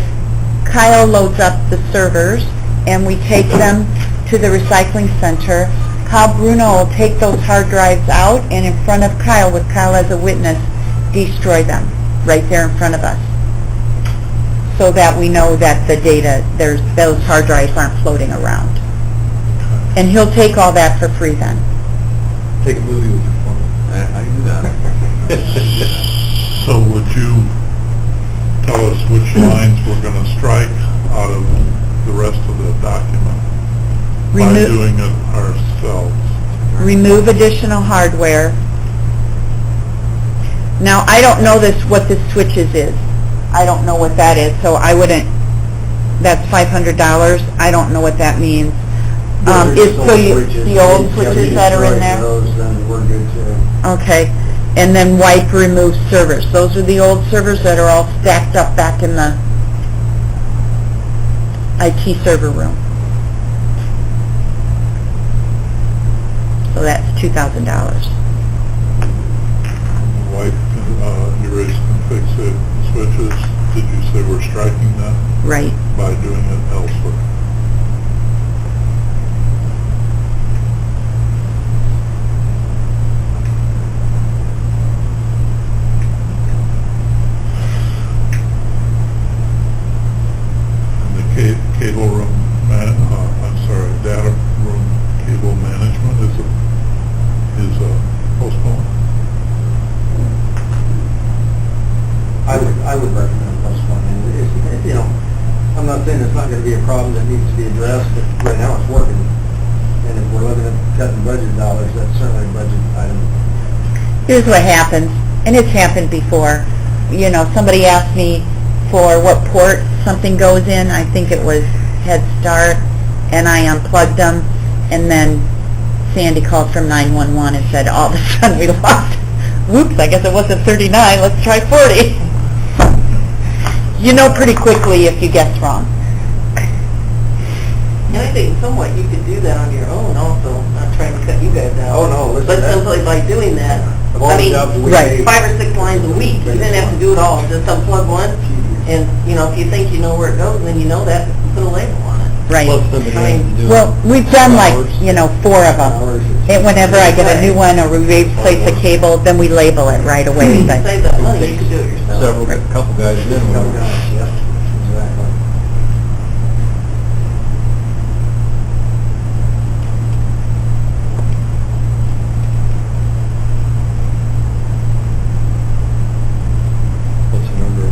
Kyle loads up the servers and we take them to the recycling center, Kyle Bruno will take those hard drives out and in front of Kyle, with Kyle as a witness, destroy them right there in front of us, so that we know that the data, those hard drives aren't floating around. And he'll take all that for free then. Take a movie with your phone. I can do that. So would you tell us which lines we're going to strike out of the rest of the document by doing it ourselves? Remove additional hardware. Now, I don't know what this switches is. I don't know what that is, so I wouldn't, that's $500. I don't know what that means. The old switches that are in there? Those, then we're good to. Okay. And then wipe, remove servers. Those are the old servers that are all stacked up back in the IT server room. So that's $2,000. Wipe, erase, and fix it switches. Did you say we're striking that? Right. By doing it elsewhere? Cable room, data room cable management is postponed? I would recommend postponing. I'm not saying it's not going to be a problem that needs to be addressed, but right now it's working. And if we're looking at cutting budget dollars, that's certainly a budget item. Here's what happens, and it's happened before. Somebody asked me for what port something goes in. I think it was Head Start, and I unplugged them, and then Sandy called from 911 and said, all of a sudden we lost. Whoops, I guess it wasn't 39, let's try 40. You know pretty quickly if you guess wrong. And I think somewhat you could do that on your own also, not trying to cut you guys out. Oh, no, listen, But that- simply by doing that, Of all I the mean, jobs we right. made, 5 or 6 lines a week, you didn't have to do it all, just unplug one, and, if you think you know where it goes, then you know that, put a label on it. Right. Plus somebody has to do it. Well, we've done like, Hours. 4 of them. hours, And whenever I get a new one or we replace a cable, then we label it right away, but Save that money, you can do it yourself. Several, couple guys did Couple one. guys, yeah, exactly. What's the number?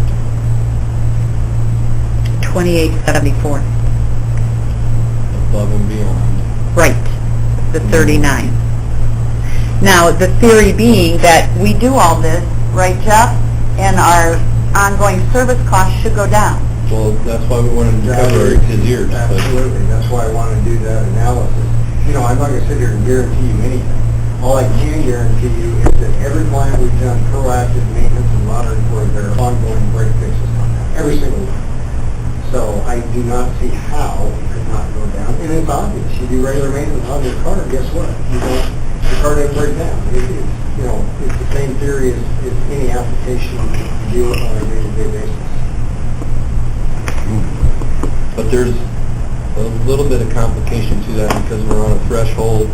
2874. Above and beyond. Right, the 39. Now, the theory being that we do all this, right, Jeff? And our ongoing service costs should go down. Well, that's why we wanted to cover his ears, but Absolutely, that's why I want to do that analysis. You know, I'm not going to sit here and guarantee you anything. All I can guarantee you is that every client we've done proactive maintenance and monitoring for their ongoing break fixes on that, every single one. So I do not see how it could not go down. And it's obvious, you do regular maintenance on your car, guess what? The car doesn't break down. You know, it's the same theory as any application you deal with on a day-to-day basis. But there's a little bit of complication to that because we're on a threshold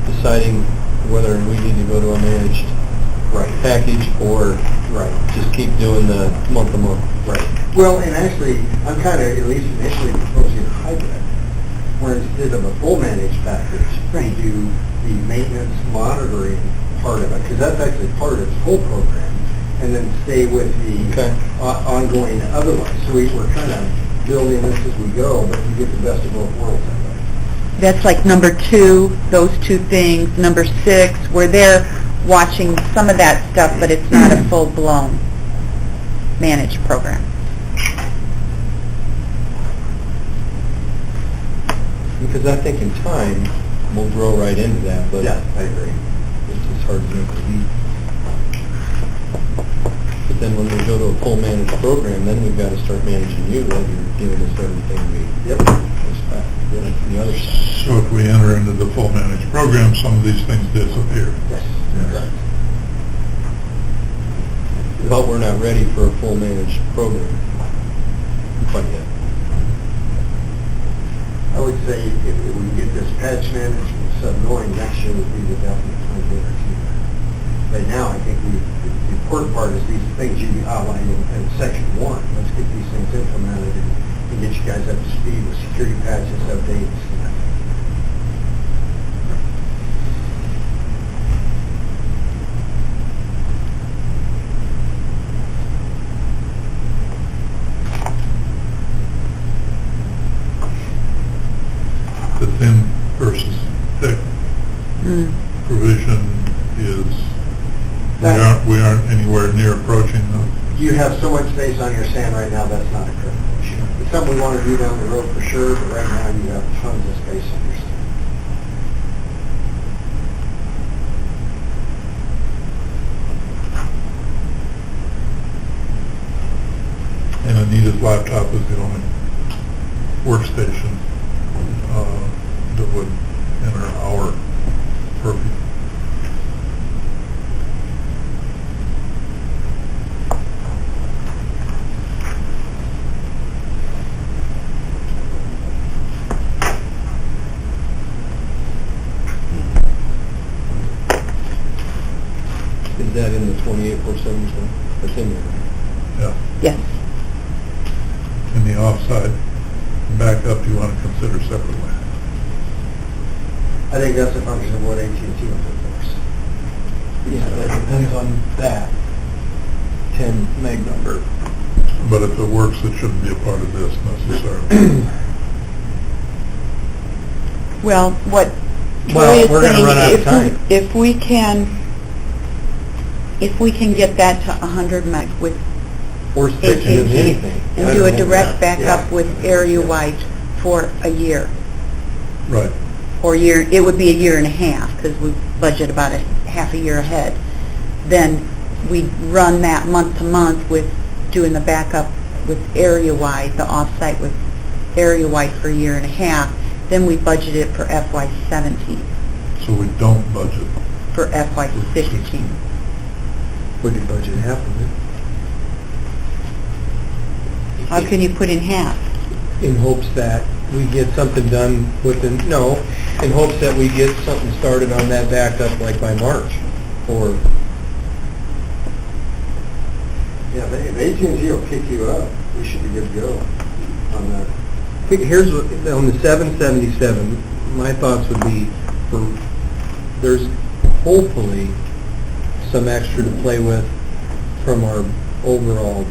deciding whether we need to go to a managed package or just keep doing the month-to-month. Right. Well, and actually, I'm kind of, at least initially, proposing a hybrid, where instead of a full managed package, Right. we do the maintenance monitoring part of it, because that's actually part of the whole program, and then stay with the Okay. ongoing otherwise. So we're kind of building this as we go, but you get the best of both worlds that way. That's like number 2, those 2 things. Number 6, where they're watching some of that stuff, but it's not a full-blown managed program. Because I think in time, we'll grow right into that, but I agree. it's just hard to make the leap. But then when we go to a full managed program, then we've got to start managing you, while you're giving us everything we Yep. expect. Then it's the other side. So if we enter into the full managed program, some of these things disappear. Yes. Yes. But we're not ready for a full managed program quite yet. I would say if we get this patch management sub-knowing, next year would be the definite time to achieve that. Right now, I think the important part is these things you outlined in section 1. Let's get these things implemented and get you guys up to speed with security patches, updates, and that. The thin versus thick provision is, we aren't anywhere near approaching them. You have so much space on your sand right now, that's not a critical issue. It's something we want to do down the road for sure, but right now you have tons of space on your sand. And Anita's laptop is the only workstation that would enter our purview. Is that in the 28,477? That's in there. Yeah. Yes. And the offside backup you want to consider separately. I think that's a function of what AT&T will do for us. Yeah, that depends on that 10 meg number. But if it works, it shouldn't be a part of this necessarily. Well, what Well, Troy is we're gonna saying, run out of time. if we can get that to 100 meg with Worst pitching is AT&T anything. and do a direct Yeah. backup with area-wide for a year, Right. or year, it would be a year and a half, because we budget about a half a year ahead, then we run that month to month with doing the backup with area-wide, the off-site with area-wide for a year and a half, then we budget it for FY17, So we don't budget. for FY16. What did budget happen? How can you put in half? In hopes that we get something done within, no, in hopes that we get something started on that backup like by March, or, Yeah, if AT&T will pick you up, we should be good to go on that. here's what, on the 777, my thoughts would be, there's hopefully some extra to play with from our overall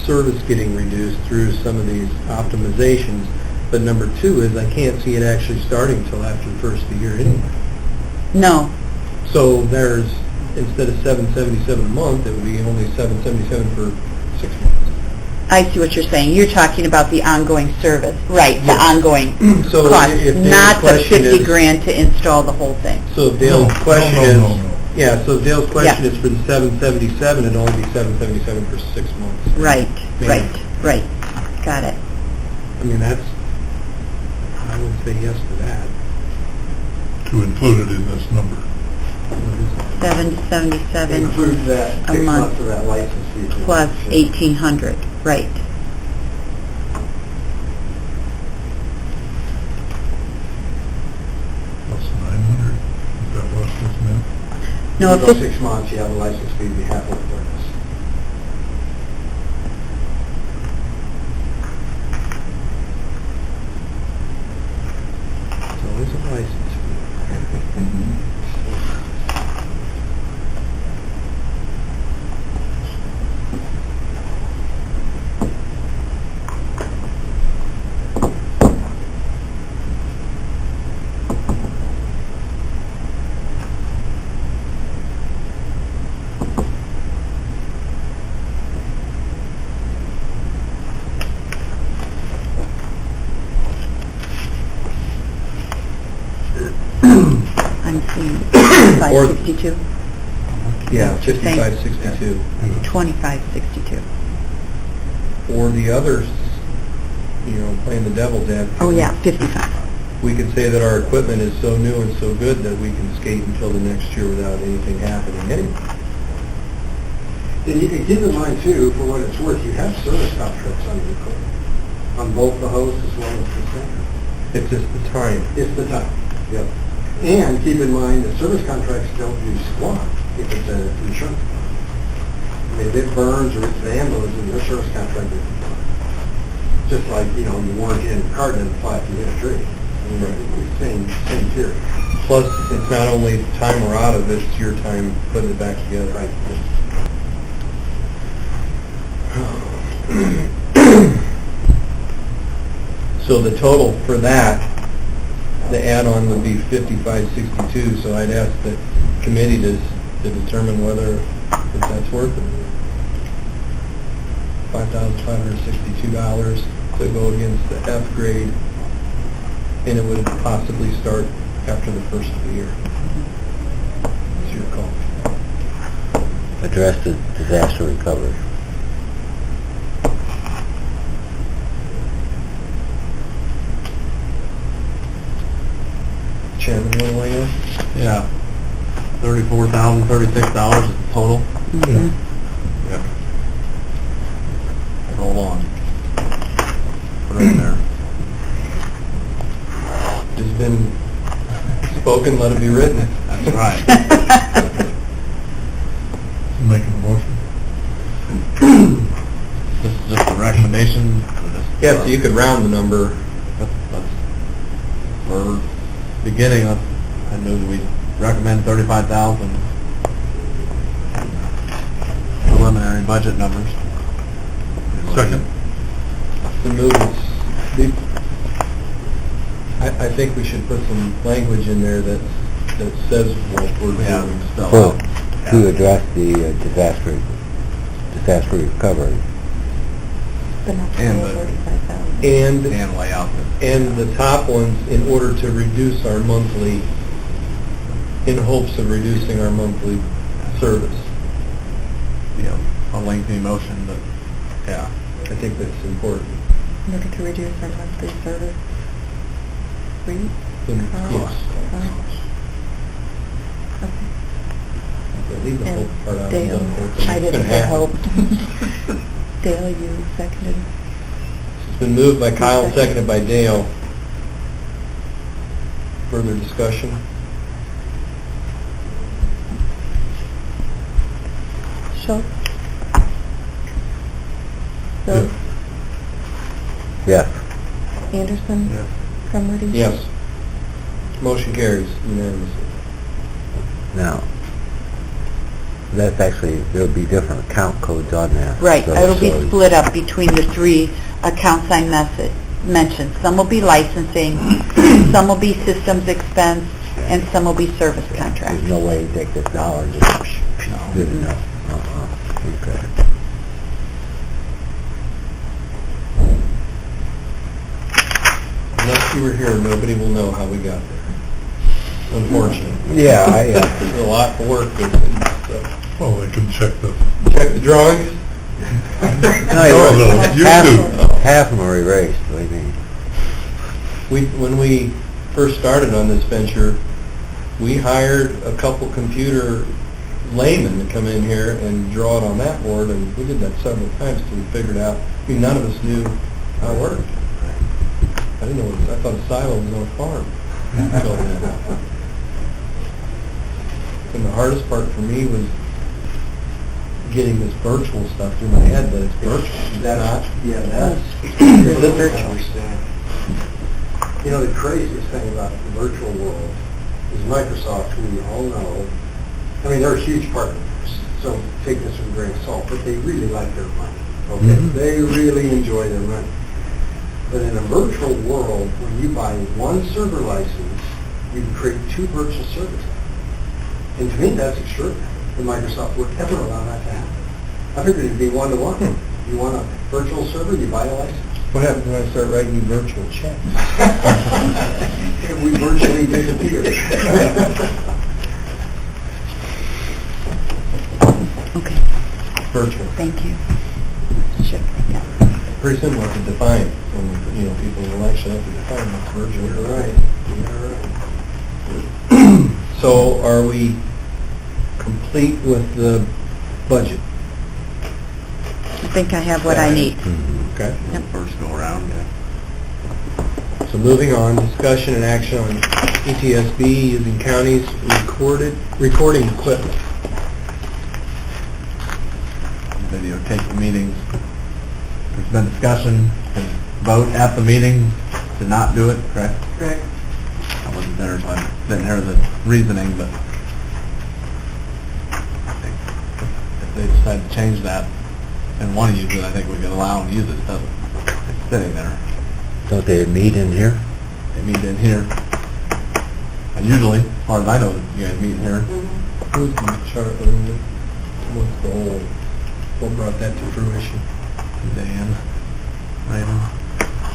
service getting reduced through some of these optimizations. But number two is I can't see it actually starting till after the first of the year anyway. No, So there's, instead of $777 a month, it would be only $777 for 6 months. I see what you're saying. You're talking about the ongoing service, right, the Yes. ongoing So cost, if Dale's not the question 50 is- grand to install the whole thing. So if Dale's No, question no, is, no, no. yeah, so if Dale's question Yeah. is for the 777, it'd only be 777 for 6 months. Right, Maybe. right, got it. I mean, that's, I would say yes to that. To include it in this number. $777 Include that a 6 month months of that license fee. plus 1,800, right. Plus 900, is that what this meant? No, If if you go it's, 6 months, you have a license fee, be half of the price. It's always a license fee. I'm seeing 562, Yeah, What you're saying. 5562. 2562. Or the others, playing the devil's advocate. Oh, yeah, 55. We could say that our equipment is so new and so good that we can skate until the next year without anything happening anyway. And you can keep in mind too, for what it's worth, you have service contracts on your equipment, on both the hose as well as the center. It's just the time. It's the time, yep. And keep in mind, the service contracts don't do squat if it's an insurance. I mean, if it burns or it's vandalism, your service contract doesn't apply. Just like, your warranty in the car doesn't apply if you hit a tree. I mean, it's same theory. Plus, it's not only time we're out of, it's your time putting it back together. Right. So the total for that, the add-on would be 5562, so I'd ask the committee to determine whether if that's worth it. $5,562 to go against the F grade, and it would possibly start after the first of the year. It's your call. Address the disaster recovery. Chairman, you want to weigh in? Yeah. $34,036 is the total. Mhm. Yep. Roll on. Put it in there. It's been spoken, let it be written. That's right. Making a motion? This is just a recommendation. Yeah, so you could round the number. For beginning, I move we recommend 35,000. Preliminary budget numbers. Second. The movements. I think we should put some language in there that says what we're Yeah. doing. Well, to address the disaster recovery. But not And the the- 35,000. And, lay out and the top ones, in order to reduce our monthly, in hopes of reducing our monthly service. a lengthy motion, but, yeah. I think that's important. Looking to reduce our monthly service rate? And, yes. Okay. But leave the whole part out. Dale, I didn't say hope. Dale, you seconded. It's been moved by Kyle, seconded by Dale, Further discussion? Schultz? Bill? Yes. Anderson? Yes. Crumrity? Yes. Motion carries unanimously. Now, that's actually, there'll be different account codes on that. Right, So- it'll be so- split up between the three accounts I mentioned. Some will be licensing, some will be systems expense, and some will be service There's contracts. no way you take this dollar and just, no. Okay. Unless you were here, nobody will know how we got there. Unfortunately. Yeah, There's a lot of work with it, so. Well, they can check the, Check the drawings? no, you half, do. half of them are erased, what do you mean? When we first started on this venture, we hired a couple computer laymen to come in here and draw it on that board, and we did that several times till we figured out, none of us knew how it worked. I didn't know what, I thought a silo was on a farm. until then. And the hardest part for me was getting this virtual stuff through my head, that it's virtual. Is that not? Yeah, that's, It's virtual. you know, the craziest thing about the virtual world is Microsoft, who we all know, I mean, they're a huge partner, so take this with a grain of salt, but they really like their money, okay? Mhm. They really enjoy their money. But in a virtual world, when you buy one server license, you can create two virtual servers. And to me, that's extraordinary. And Microsoft would ever allow that to happen. I figured it'd be one-to-one. You want a virtual server, you buy a license. What happens when I start writing you virtual checks? We virtually disappear. Okay, Virtual. thank you. Sure, yeah. Pretty similar to define, when, you know, people will actually have to define what's virtual. You're right. You're right. So are we complete with the budget? I think I have what I need. Okay. Yep. First go around, yeah. So moving on, discussion and action on ETSB using counties recording equipment. Videotape the meetings. There's been discussion and vote at the meeting to not do it, correct? Correct. I wasn't there, so I didn't hear the reasoning, but I think if they decide to change that and want to use it, I think we can allow them to use it. It doesn't, it's sitting there. Don't they meet in here? They meet in here. And usually, as far as I know, you guys meet in here. Who's in charge, what's the whole, what brought that to fruition? Dan, Raymond.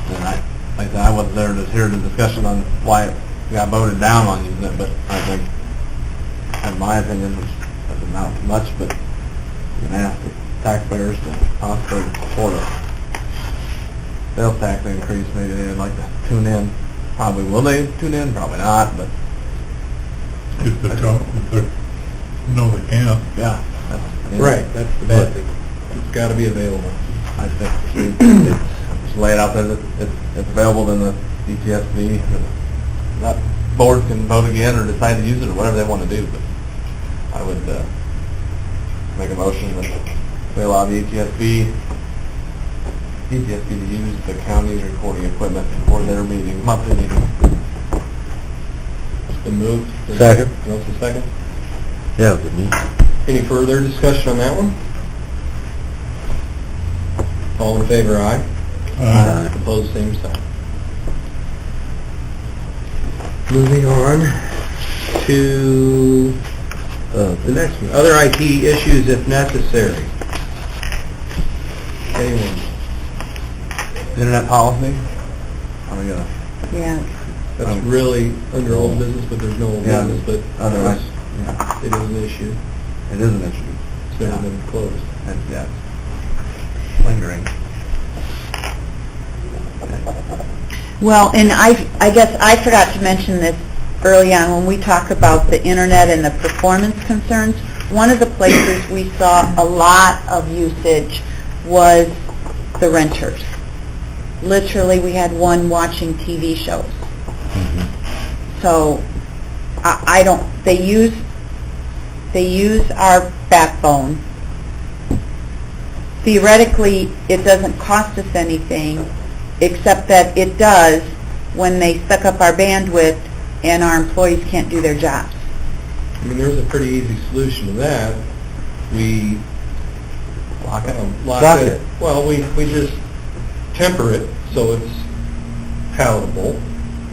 And like I said, I wasn't there to hear the discussion on why it got voted down on using it, but I think, in my opinion, which doesn't amount to much, but you can ask the taxpayers to possibly support a sales tax increase. Maybe they'd like to tune in. Probably will they tune in? Probably not, but If they don't, no, they can't. yeah. Right, that's the bad thing. It's gotta be available. I think it's laid out there that it's available in the ETSB. That board can vote again or decide to use it or whatever they want to do, but I would make a motion that we allow the ETSB to use the county's recording equipment for their meetings, monthly meetings. It's been moved. Second. Nelson, second. Yeah, it would meet. Any further discussion on that one? All in favor, aye. Opposed, same sign. Moving on to the next one, other IT issues if necessary. Anyone? Internet policy? Are we gonna? Yeah, That's really under old business, but there's no old Yeah, business, but otherwise, yeah, it is an issue. it is an issue. It's never been closed. And, yeah, it's lingering. well, and I guess I forgot to mention this early on when we talk about the internet and the performance concerns. One of the places we saw a lot of usage was the renters. Literally, we had one watching TV shows. So I don't, they use our backbone. Theoretically, it doesn't cost us anything, except that it does when they suck up our bandwidth and our employees can't do their jobs. I mean, there's a pretty easy solution to that. We Lock it. lock it. Well, we just temper it so it's palatable,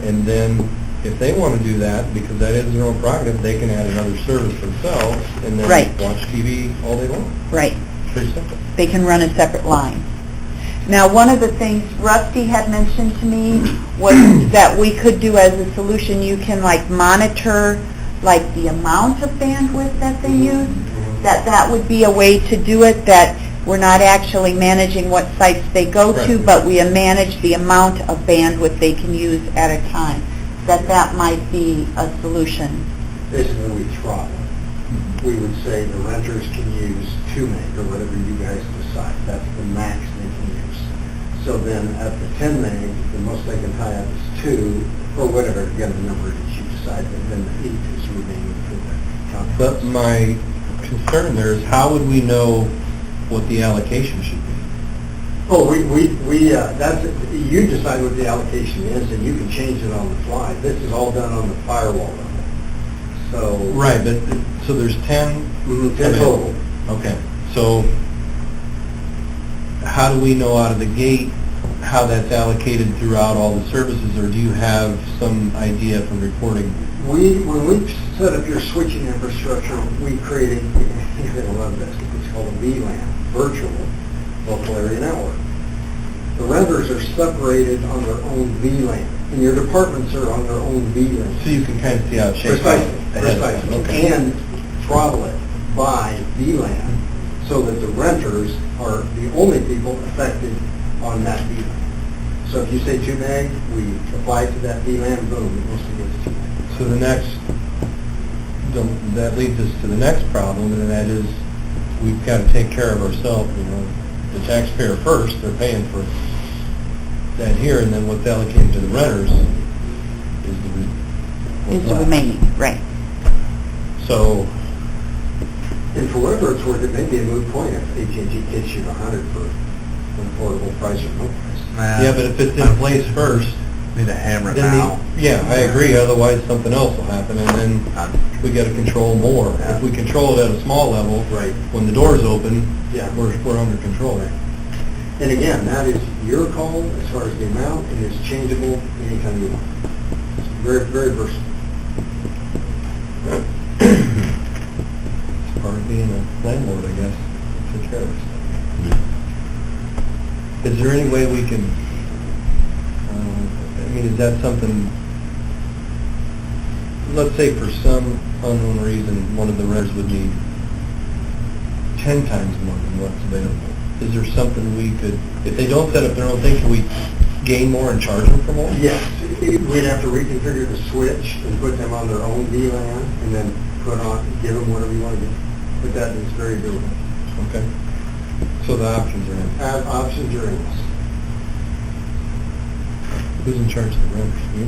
and then if they want to do that, because that is their own prerogative, they can add another service themselves and then Right. watch TV all day long. Right. Pretty simple. They can run a separate line. Now, one of the things Rusty had mentioned to me was that we could do as a solution, you can like monitor like the amount of bandwidth that they use, that would be a way to do it, that we're not actually managing what sites they go to, Right. but we manage the amount of bandwidth they can use at a time. That might be a solution. Basically, we throttle. We would say the renters can use 2 meg or whatever you guys decide. That's the max they can use. So then at the 10 meg, the most they can tie up is 2, or whatever, again, the number that you decide, but then the 8 is remaining for the conference. But my concern there is, how would we know what the allocation should be? Oh, that's, you decide what the allocation is, and you can change it on the fly. This is all done on the firewall level. So. Right, but, so there's 10? 10 total. Okay, so how do we know out of the gate how that's allocated throughout all the services, or do you have some idea from reporting? When we set up your switching infrastructure, we created, you're going to love this, it's called a VLAN, Virtual Local Area Network. The renters are separated on their own VLAN, and your departments are on their own VLAN. So you can kind of see how it shapes out. Precisely. Okay. And throttle it by VLAN, so that the renters are the only people affected on that VLAN. So if you say 2 meg, we apply to that VLAN, boom, it mostly gets 2 meg. So that leads us to the next problem, and that is, we've got to take care of ourselves, the taxpayer first, they're paying for that here, and then what's allocated to the renters is Is the remaining, right. So, And for whatever it's worth, it may be a moot point if AT&T gets you 100 for an affordable price or no price. yeah, but if it's in place first, Need to hammer it then now. yeah, I agree, otherwise something else will happen, and then we got to control more. If we control it at a small level, Right. when the door's open, Yeah. we're under control. And again, that is your call as far as the amount, and it's changeable anytime you want. It's very, very versatile. It's part of being a landlord, I guess, take care of it. Is there any way we can, is that something, let's say for some unknown reason, one of the renters would need 10 times more than what's available. Is there something we could, if they don't set up their own thing, can we gain more and charge them for more? Yes, we'd have to reconfigure the switch and put them on their own VLAN, and then give them whatever you want to do. But that is very doable. Okay. So the options are in. Have options are in this. Who's in charge of the renters? You?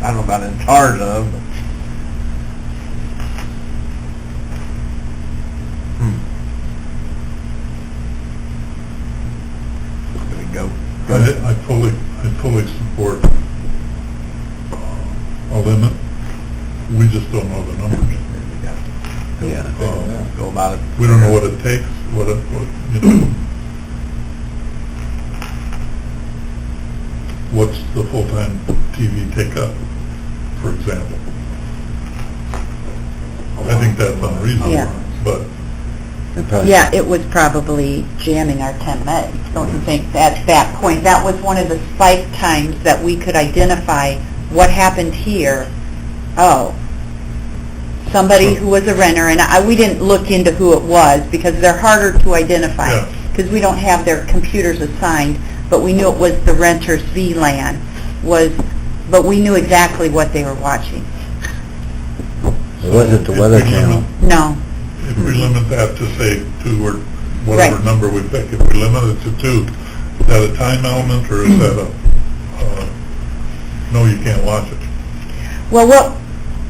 I don't know about in charge of, but. There we go. I fully support a limit. We just don't know the numbers. Yeah. Go about it. We don't know what it takes, what's the full-time TV take up, for example. I think that's unreasonable, Yeah. but Yeah, it was probably jamming our 10 meg, don't you think, at that point? That was one of the spike times that we could identify what happened here. Oh, somebody who was a renter, and we didn't look into who it was because they're harder to identify Yeah. because we don't have their computers assigned, but we knew it was the renter's VLAN, but we knew exactly what they were watching. It wasn't the Weather Channel. No. if we limit that to say 2 or whatever Right. number we pick, if we limit it to 2, that a time element, or is that a, no, you can't watch it? Well,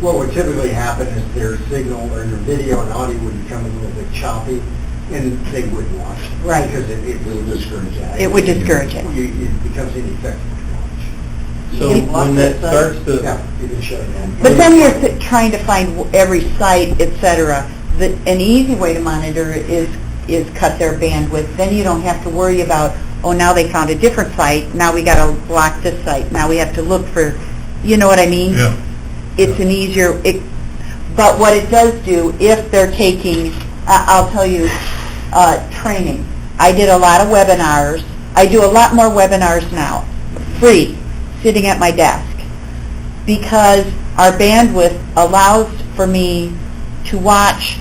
What would typically happen is their signal or your video and audio would become a little bit choppy, and they wouldn't watch it. Right. Because it will discourage that. It would discourage it. It becomes ineffective to watch. So when that starts to, Yeah, you can shut it down. but then you're trying to find every site, et cetera. An easy way to monitor is cut their bandwidth. Then you don't have to worry about, oh, now they found a different site, now we got to block this site, now we have to look for, you know what I mean? Yeah. It's an easier, but what it does do, if they're taking, I'll tell you, training. I did a lot of webinars. I do a lot more webinars now, free, sitting at my desk, because our bandwidth allows for me to watch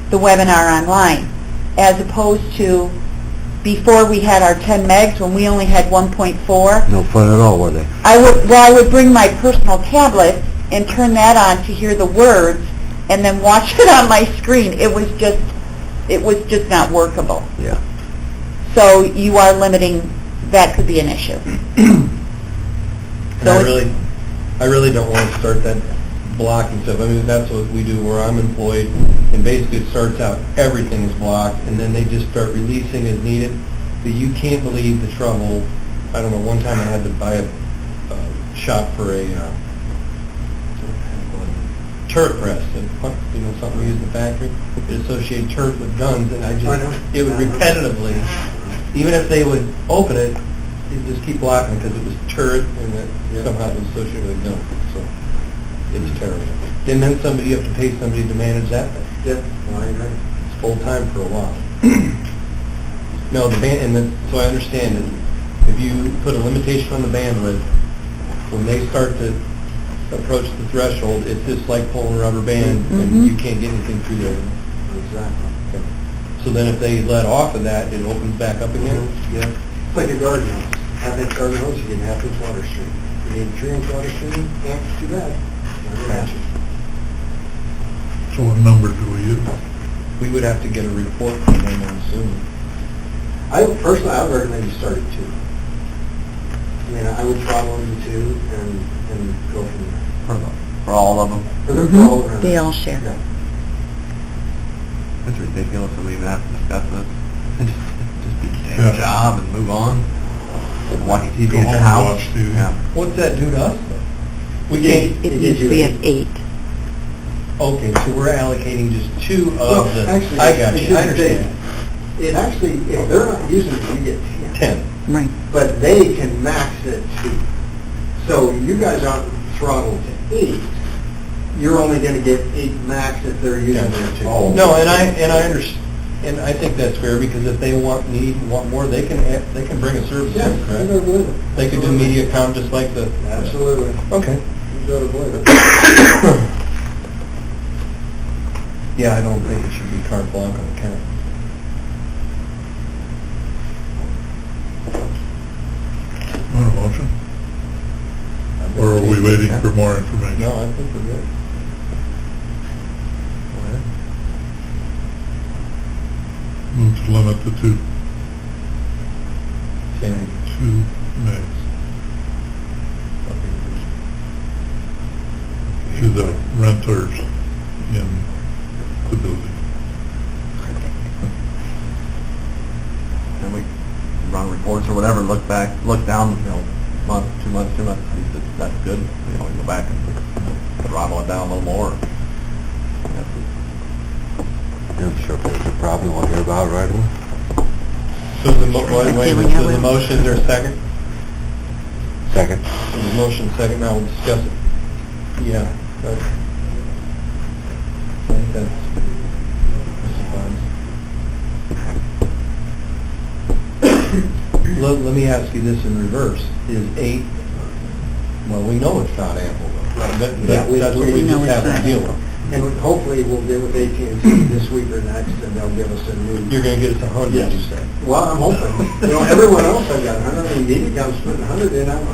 the webinar online, as opposed to before we had our 10 megs, when we only had 1.4. No fun at all, were they? I would bring my personal tablet and turn that on to hear the words, and then watch it on my screen. It was just not workable. Yeah. So you are limiting, that could be an issue. and I really don't want to start that blocking stuff. I mean, that's what we do where I'm employed, and basically it starts out, everything is blocked, and then they just start releasing as needed. But you can't believe the trouble. I don't know, one time I had to buy a shop for a turret press, and, you know, something we use in the factory. It associated turret with guns, and it would repetitively, even if they would open it, you'd just keep blocking because it was turret, and that somehow it was associated with guns. So it's terrible. And then you have to pay somebody to manage that thing. Yeah, well, I agree. It's full-time for a while. No, so I understand it. If you put a limitation on the bandwidth, when they start to approach the threshold, it's just like pulling a rubber band, and you can't get anything through there. Exactly. Okay. So then if they let off of that, it opens back up again? Yeah. It's like a garden hose. Half-inch garden hose, you get an half-inch water stream. You need a 3-inch water stream, too bad. Never matches. So what number do we use? We would have to get a report from them, I'm assuming. Personally, I would recommend you start at 2. I mean, I would throttle them to 2 and go from there. For all of them. For all of them. They all share. Yeah. It's ridiculous that we even have to discuss this. Just be your Yeah. job and move on. Watch TV Go in home your and house. watch TV. Yeah. What's that do to us, though? We can't, It used to be at 8. okay, so we're allocating just 2 Well, of the, actually, I got it you, I shouldn't be. understand. It actually, if they're not using it, you get 10. 10. Right. But they can max it to. So you guys aren't throttled to 8. You're only going to get 8 max if they're using their 2. No, and I understand, and I think that's fair, because if they want more, they can bring a service Yeah, in, I correct? don't believe it. They could do MediaCom just like the... Absolutely. Okay. You better believe it. Yeah, I don't think it should be carte blanche on the count. Want a motion? Or are we waiting for more information? No, I think we're good. Go ahead. Move to limit to 2 Okay. megs to the renters in the building. And we run reports or whatever, look back, look down, month, 2 months, that's good. We go back and throttle it down a little more. I'm sure if there's a problem, we'll hear about it right away. So the motion, is there a second? Second. There's a motion, second, now we'll discuss it. Yeah. I think that's suffice. Let me ask you this in reverse. Is 8, well, we know it's not ample, though. That's what we just have to deal with. And hopefully we'll deal with AT&T this week or next, and they'll give us a new... You're going to get us 100, Yes. you said. Well, I'm hoping. You know, everyone else I've got 100, and MediaCom's putting 100 in, I'm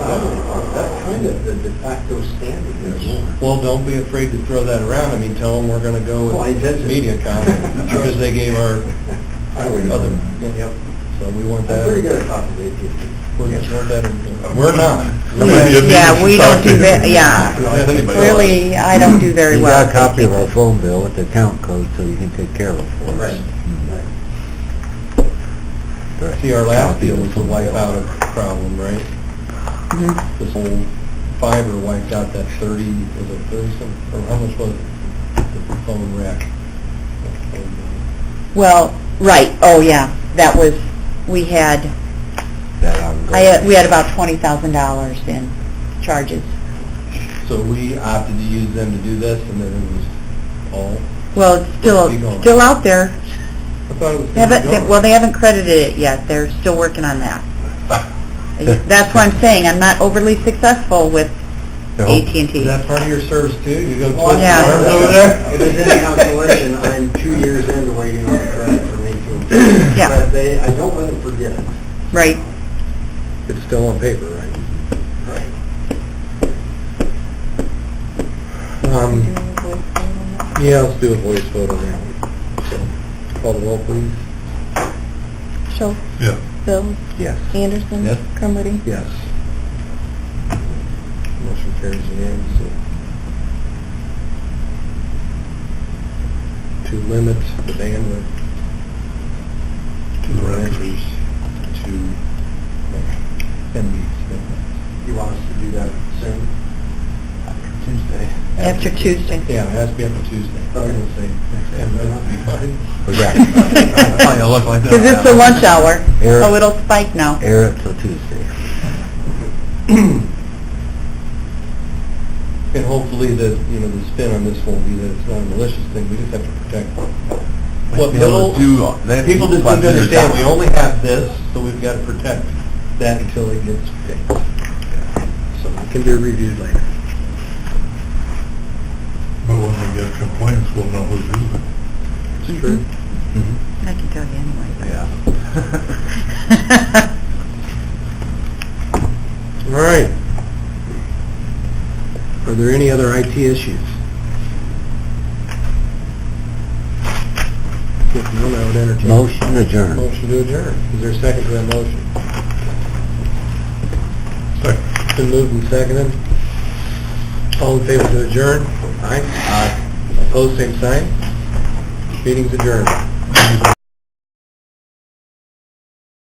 that's kind of the de facto standard there. Well, don't be afraid to throw that around. I mean, tell them we're going to go Well, I with intend to. MediaCom because they gave our I would other... Yep. So we want that. I'm pretty good at talking to AT&T. We're not. Yeah, we don't do that, yeah. Anybody. Really, I don't do very You well. got a copy of our phone bill with the account code, so you can take care of it for us. Right. Right. See, our last deal was a wipeout problem, right? Mhm. This whole fiber wiped out that 30, was it 30 some, or how much was it? The phone wreck. Well, right, oh, yeah, that was, we had, That ongoing. we had about $20,000 in charges. So we opted to use them to do this, and then it was all, Well, it's Be gone. still out there. I thought it was They gonna be haven't, gone. well, they haven't credited it yet, they're still working on that. That's why I'm saying, I'm not overly successful with No. AT&T. Is that part of your service too? You go Well, twist Yeah. your arms over there? If it's any consolation, I'm 2 years into waiting on the credit from AT&T. Yeah. But I don't let them forget it. Right. It's still on paper, right? Yeah, let's do a voice vote on that one. So, call the roll, please. Schultz, Yeah. Bill, Yes. Anderson, Yes. Crumity. Yes. Motion carries unanimously. To limit the bandwidth to the renters to 10 weeks. You want us to do that soon? Tuesday. After Tuesday. Yeah, it has to be after Tuesday. I was gonna say, and that'll be fine. Right. Because it's the lunch hour, Eric. so it'll spike now. Air it till Tuesday. And hopefully the, you know, the spin on this won't be that it's not a malicious thing, we just have to protect what little, people just need to understand, we only have this, so we've got to protect that until it gets fixed. So it can be reviewed later. But when we get complaints, we'll know who's using it. It's true. I can tell you anyway. but- All right. Are there any other IT issues? If not, I would entertain. Motion adjourned. Motion to adjourn. Is there a second to that motion? Second. Been moved and seconded. All in favor to adjourn? Aye. Opposed, same sign. Meeting's adjourned.